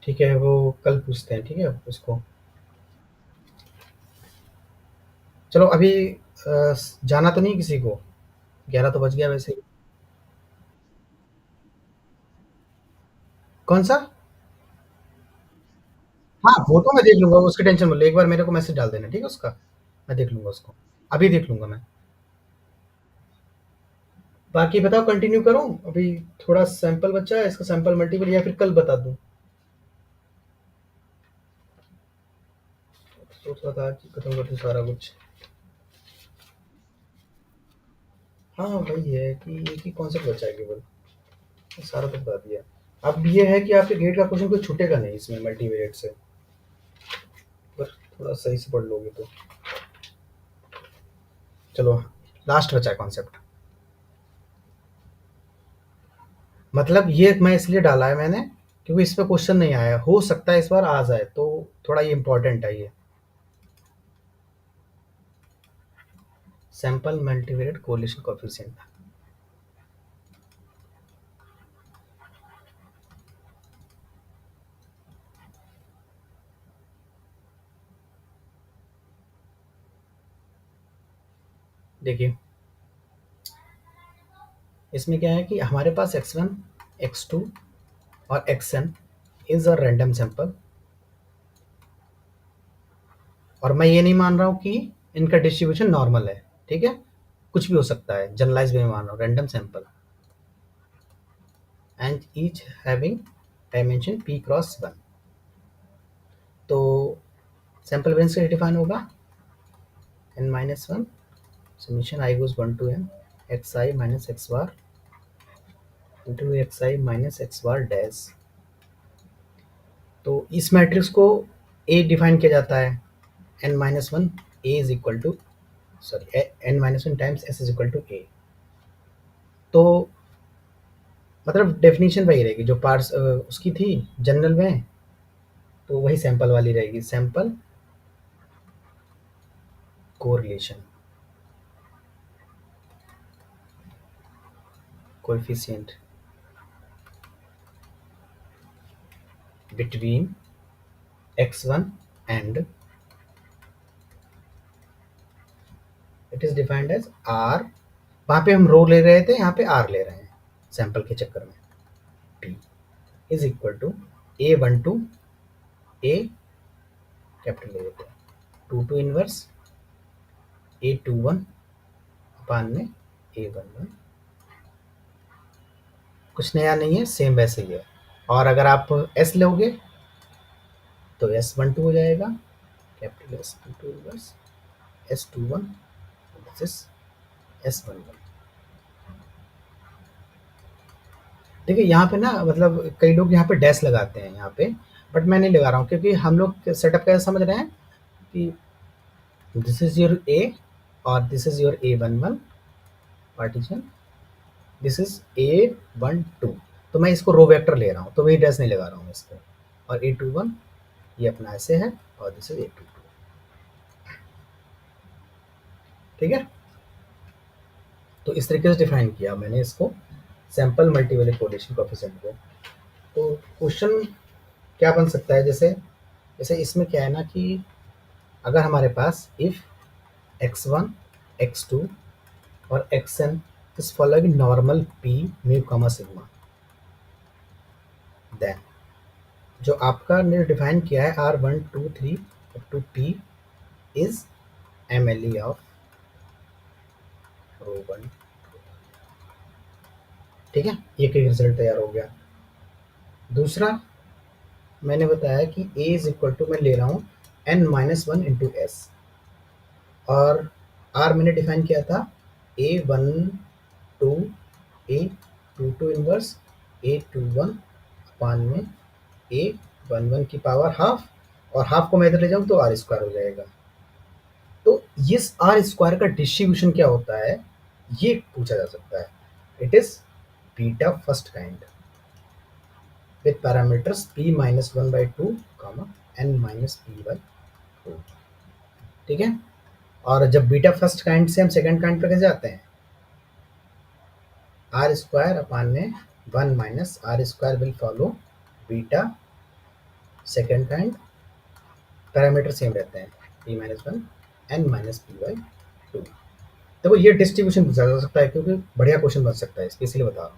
A: ठीक है, वो कल पूछते हैं, ठीक है उसको। चलो अभी जाना तो नहीं किसी को, 11 तो बज गया वैसे ही। कौन सा? हाँ वो तो मैं देख लूंगा, उसकी टेंशन मत लो, एक बार मेरे को मैसेज डाल देना, ठीक है उसका, मैं देख लूंगा उसको, अभी देख लूंगा मैं। बाकी बताओ, कंटिन्यू करूं अभी? थोड़ा सैंपल बचा है, इसका सैंपल मल्टीपल या फिर कल बता दूं? सोच रहा था कि खत्म कर दूं सारा कुछ। हाँ वही है कि एक ही कॉन्सेप्ट बचा है केवल, सारा तो बता दिया। अब ये है कि आपके गेट का क्वेश्चन कोई छूटेगा नहीं इसमें मल्टीवेरिएट से, पर थोड़ा सही से पढ़ लोगे तो। चलो, लास्ट बचा कॉन्सेप्ट, मतलब ये मैं इसलिए डाला है मैंने क्योंकि इस पे क्वेश्चन नहीं आया, हो सकता है इस बार आ जाए, तो थोड़ा ये इंपॉर्टेंट है ये। Sample multivariate correlation coefficient. देखिए, इसमें क्या है कि हमारे पास x1, x2 और xn is a random sample, और मैं ये नहीं मान रहा हूँ कि इनका डिस्ट्रीब्यूशन नॉर्मल है। ठीक है, कुछ भी हो सकता है, जनरलाइज में मान रहा हूँ random sample, and each having dimension p cross 1। तो सैंपल वेरिएंस कैसे डिफाइन होगा, n minus one summation I goes 1 to n x i minus x bar into x i minus x bar dash. तो इस matrix को ए define किया जाता है, n minus one A is equal to, sorry n minus one times s is equal to A. तो मतलब definition वही रहेगी जो पार्ट्स उसकी थी जनरल में, तो वही सैंपल वाली रहेगी, sample correlation coefficient between x1 and it is defined as r, वहाँ पे हम रो ले रहे थे, यहाँ पे r ले रहे हैं सैंपल के चक्कर में, p is equal to a12 a capital ले लेते हैं, 2 इनवर्स a21 अपान में a11। कुछ नया नहीं है, सेम वैसे ही है। और अगर आप s लोगे तो s12 हो जाएगा, capital S12 inverse S21, this is S11। देखिए यहाँ पे ना, मतलब कई लोग यहाँ पे डैश लगाते हैं यहाँ पे, बट मैं नहीं लगा रहा हूँ क्योंकि हम लोग सेटअप कैसे समझ रहे हैं कि दिस इज योर ए और this is your A11, partition, this is A12, तो मैं इसको रो वेक्टर ले रहा हूँ, तो मैं डैश नहीं लगा रहा हूँ इसको। और A21 ये अपना ऐसे है, और दिस इज A22। ठीक है, तो इस तरीके से डिफाइन किया मैंने इसको, सैंपल मल्टीवैल्यूड कोरिलेशन कोएफिशिएंट को। तो क्वेश्चन क्या बन सकता है, जैसे जैसे इसमें क्या है ना कि अगर हमारे पास इफ x1 x2 और xn is following normal p mu comma sigma, then जो आपका ने डिफाइन किया है R1 2 3 up to p is MLE of rho one. ठीक है, ये एक रिजल्ट तैयार हो गया। दूसरा मैंने बताया कि a इज इक्वल टू मैं ले रहा हूँ n-1 इंटू एस, और r मैंने डिफाइन किया था A12 A22 इनवर्स A21 अपान में A11 की पावर हाफ, और हाफ को मैं इधर ले जाऊँ तो आर स्क्वायर हो जाएगा। तो इस आर स्क्वायर का डिस्ट्रीब्यूशन क्या होता है, ये पूछा जा सकता है। It is beta first kind with parameters p-1/2 comma n-p/2। ठीक है, और जब बीटा फर्स्ट काइंड से हम सेकंड काइंड पे कैसे जाते हैं, आर स्क्वायर अपान में 1 minus R square will follow beta second kind, parameter same रहते हैं p-1 n-p/2। देखो ये डिस्ट्रीब्यूशन पूछा जा सकता है, क्योंकि बढ़िया क्वेश्चन बन सकता है इसके, इसलिए बता रहा हूँ।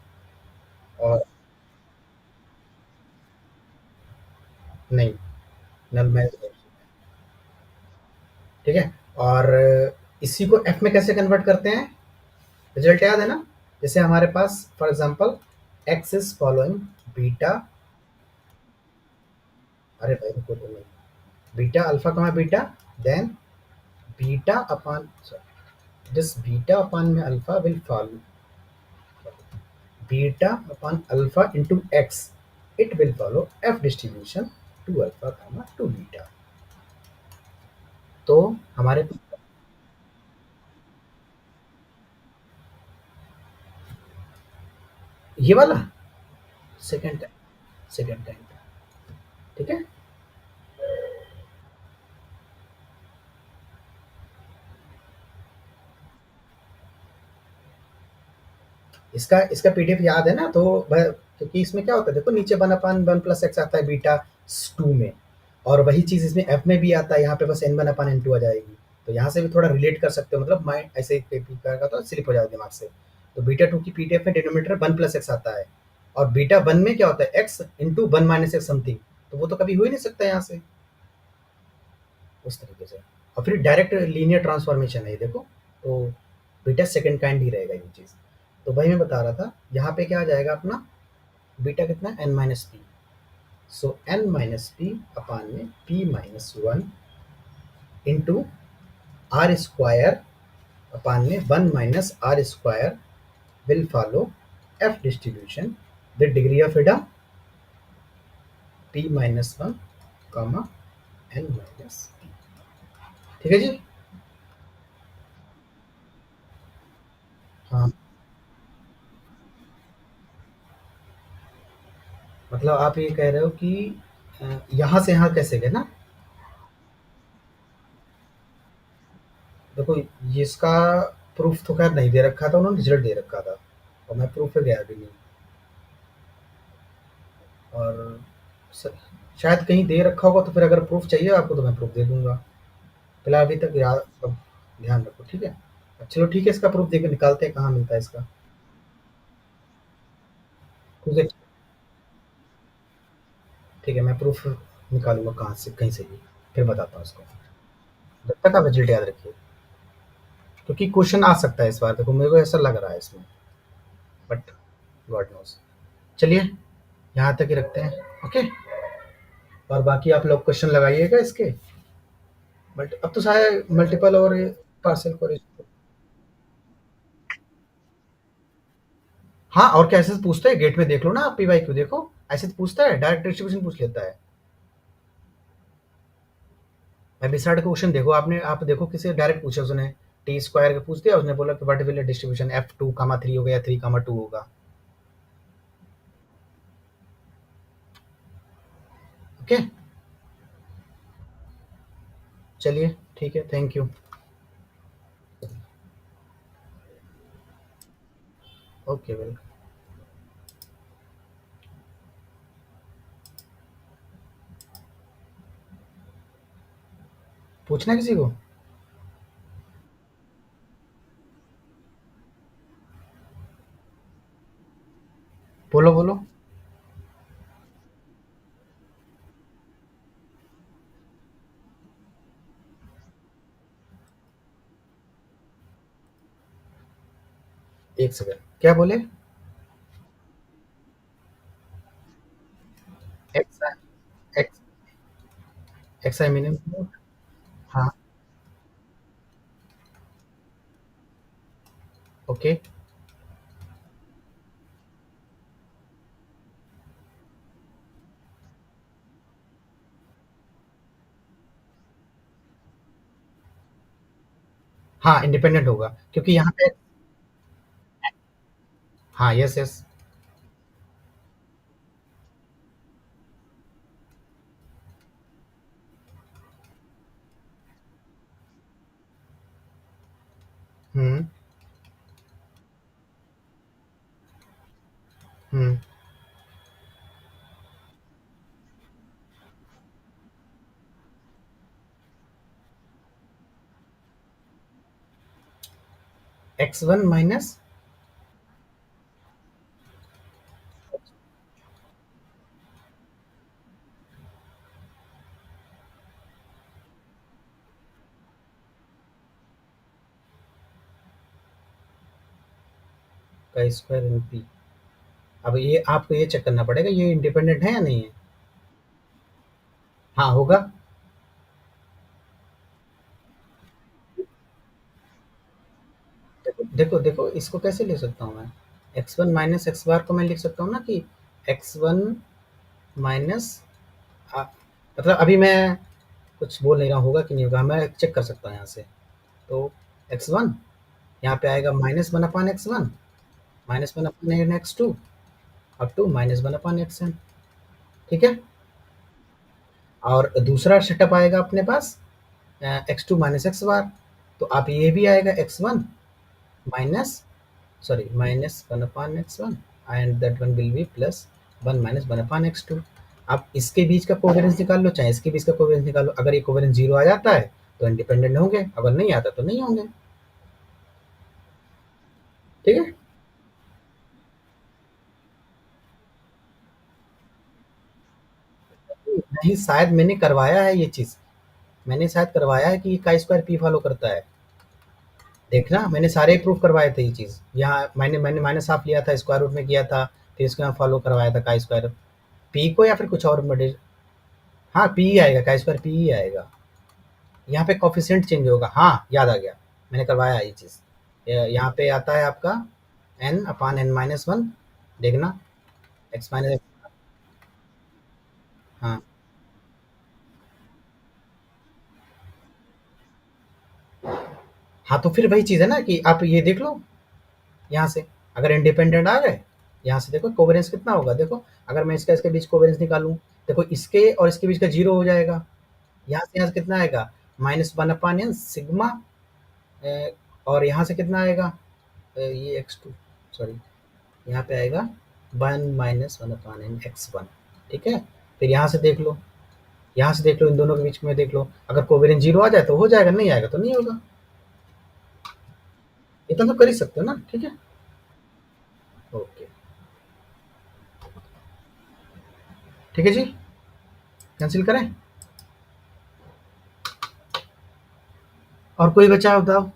A: और नहीं, नल में, ठीक है। और इसी को एफ में कैसे कन्वर्ट करते हैं, रिजल्ट याद है ना, जैसे हमारे पास for example x is following beta, अरे भाई रुको तो नहीं, beta alpha comma beta, then beta upon this beta upon में alpha will follow beta upon alpha into x, it will follow F distribution two alpha comma two beta. तो हमारे ये वाला सेकेंड टाइम, सेकेंड टाइम, ठीक है। इसका इसका PDF याद है ना, तो क्योंकि इसमें क्या होता है, देखो नीचे 1/1 + x आता है बीटा 2 में, और वही चीज़ इसमें एफ में भी आता है, यहाँ पे बस n1/n2 आ जाएगी। तो यहाँ से भी थोड़ा रिलेट कर सकते हो, मतलब माइंड ऐसे करेगा तो स्लिप हो जाएगा दिमाग से। तो बीटा 2 की पीडीएफ में डिनोमिनेटर 1 + x आता है, और बीटा 1 में क्या होता है, x इंटू 1 - x समथिंग, तो वो तो कभी हो ही नहीं सकता यहाँ से, उस तरीके से। और फिर डायरेक्ट लीनियर ट्रांसफॉर्मेशन है ये, देखो। तो बीटा सेकंड काइंड ही रहेगा ये चीज़। तो वही मैं बता रहा था, यहाँ पे क्या आ जाएगा अपना, बीटा कितना, n-p, सो n-p अपान में p-1 into are square upon में 1 minus R square will follow F distribution with degree of freedom p-1 comma n-p। ठीक है जी। हाँ, मतलब आप ये कह रहे हो कि यहाँ से यहाँ कैसे गए ना, देखो ये इसका प्रूफ तो खैर नहीं दे रखा था, उन्होंने रिजल्ट दे रखा था, और मैं प्रूफ पे गया भी नहीं। और स शायद कहीं दे रखा होगा, तो फिर अगर प्रूफ चाहिए आपको तो मैं प्रूफ दे दूँगा। फिलहाल अभी तक याद अब ध्यान रखो, ठीक है? चलो ठीक है, इसका प्रूफ देके निकालते हैं, कहाँ मिलता है इसका? ठीक है, मैं प्रूफ निकालूँगा कहाँ से, कहीं से भी, फिर बताता हूँ इसको। जब तक आप रिजल्ट याद रखिए, क्योंकि क्वेश्चन आ सकता है इस बार, देखो मेरे को ऐसा लग रहा है इसमें, बट गॉड नोज़। चलिए, यहाँ तक ही रखते हैं, ओके? और बाकी आप लोग क्वेश्चन लगाइएगा इसके, बट अब तो सारे मल्टीपल और पार्शियल कोरिलेशन। हाँ, और क्या ऐसे पूछता है गेट में, देख लो ना आप, पीवाईक्यू देखो, ऐसे तो पूछता है, डायरेक्ट डिस्ट्रीब्यूशन पूछ लेता है। एबिसाइड क्वेश्चन देखो आपने, आप देखो किसी डायरेक्ट पूछा उसने, टी स्क्वायर का पूछ दिया, उसने बोला कि what will distribution F two comma three होगा या थ्री कामा टू होगा। ओके, चलिए ठीक है, थैंक यू। Okay, welcome. पूछना है किसी को? बोलो बोलो। एक सेकंड, क्या बोले? X, x, examination. हाँ। ओके। हाँ, इंडिपेंडेंट होगा क्योंकि यहाँ पे। हाँ, yes yes. Hmm. Hmm. X one minus का स्क्वायर इन पी। अब ये आपको ये चेक करना पड़ेगा ये इंडिपेंडेंट है या नहीं है। हाँ, होगा। देखो देखो देखो, इसको कैसे लिख सकता हूँ मैं? एक्स वन माइनस एक्स बार को मैं लिख सकता हूँ ना कि एक्स वन माइनस, मतलब अभी मैं कुछ बोल नहीं रहा, होगा कि नहीं होगा मैं चेक कर सकता हूँ यहाँ से। तो एक्स वन यहाँ पे आएगा minus one upon x one, minus one upon x two, up to minus one upon x n. ठीक है। और दूसरा सेटअप आएगा अपने पास x two minus x bar. तो आप ये भी आएगा x one minus, sorry minus one upon x one, and that one will be plus one minus one upon x two. आप इसके बीच का कोवेरियंस निकाल लो, चाहे इसके बीच का कोवेरियंस निकाल लो, अगर ये कोवेरियंस जीरो आ जाता है तो इंडिपेंडेंट होंगे, अगर नहीं आता तो नहीं होंगे। ठीक है। नहीं, शायद मैंने करवाया है ये चीज, मैंने शायद करवाया है कि ये का स्क्वायर पी फॉलो करता है। देखना, मैंने सारे प्रूफ करवाए थे ये चीज, यहाँ मैंने मैंने माइनस हाफ लिया था, स्क्वायर रूट में किया था, फिर इसको यहाँ फॉलो करवाया था का स्क्वायर पी को, या फिर कुछ और मॉड्यूल। हाँ, पी ही आएगा, का स्क्वायर पी ही आएगा। यहाँ पे कॉफिशिएंट चेंज होगा, हाँ याद आ गया, मैंने करवाया ये चीज़। यहाँ पे आता है आपका एन अपान एन माइनस वन। देखना, एक्स माइनस। हाँ। हाँ, तो फिर वही चीज़ है ना कि आप ये देख लो यहाँ से, अगर इंडिपेंडेंट आ गए, यहाँ से देखो कोवेरियंस कितना होगा, देखो अगर मैं इसका इसके बीच कोवेरियंस निकालूं, देखो इसके और इसके बीच का जीरो हो जाएगा। यहाँ से कितना आएगा, minus one upon n sigma. और यहाँ से कितना आएगा, ये एक्स टू, सॉरी, यहाँ पे आएगा one minus one upon n x one. ठीक है। फिर यहाँ से देख लो, यहाँ से देख लो, इन दोनों के बीच में देख लो, अगर कोवेरियंस जीरो आ जाए तो हो जाएगा, नहीं आएगा तो नहीं होगा। इतना तो कर ही सकते हो ना। ठीक है। ओके। ठीक है जी, कैंसिल करें? और कोई बचा हो बताओ।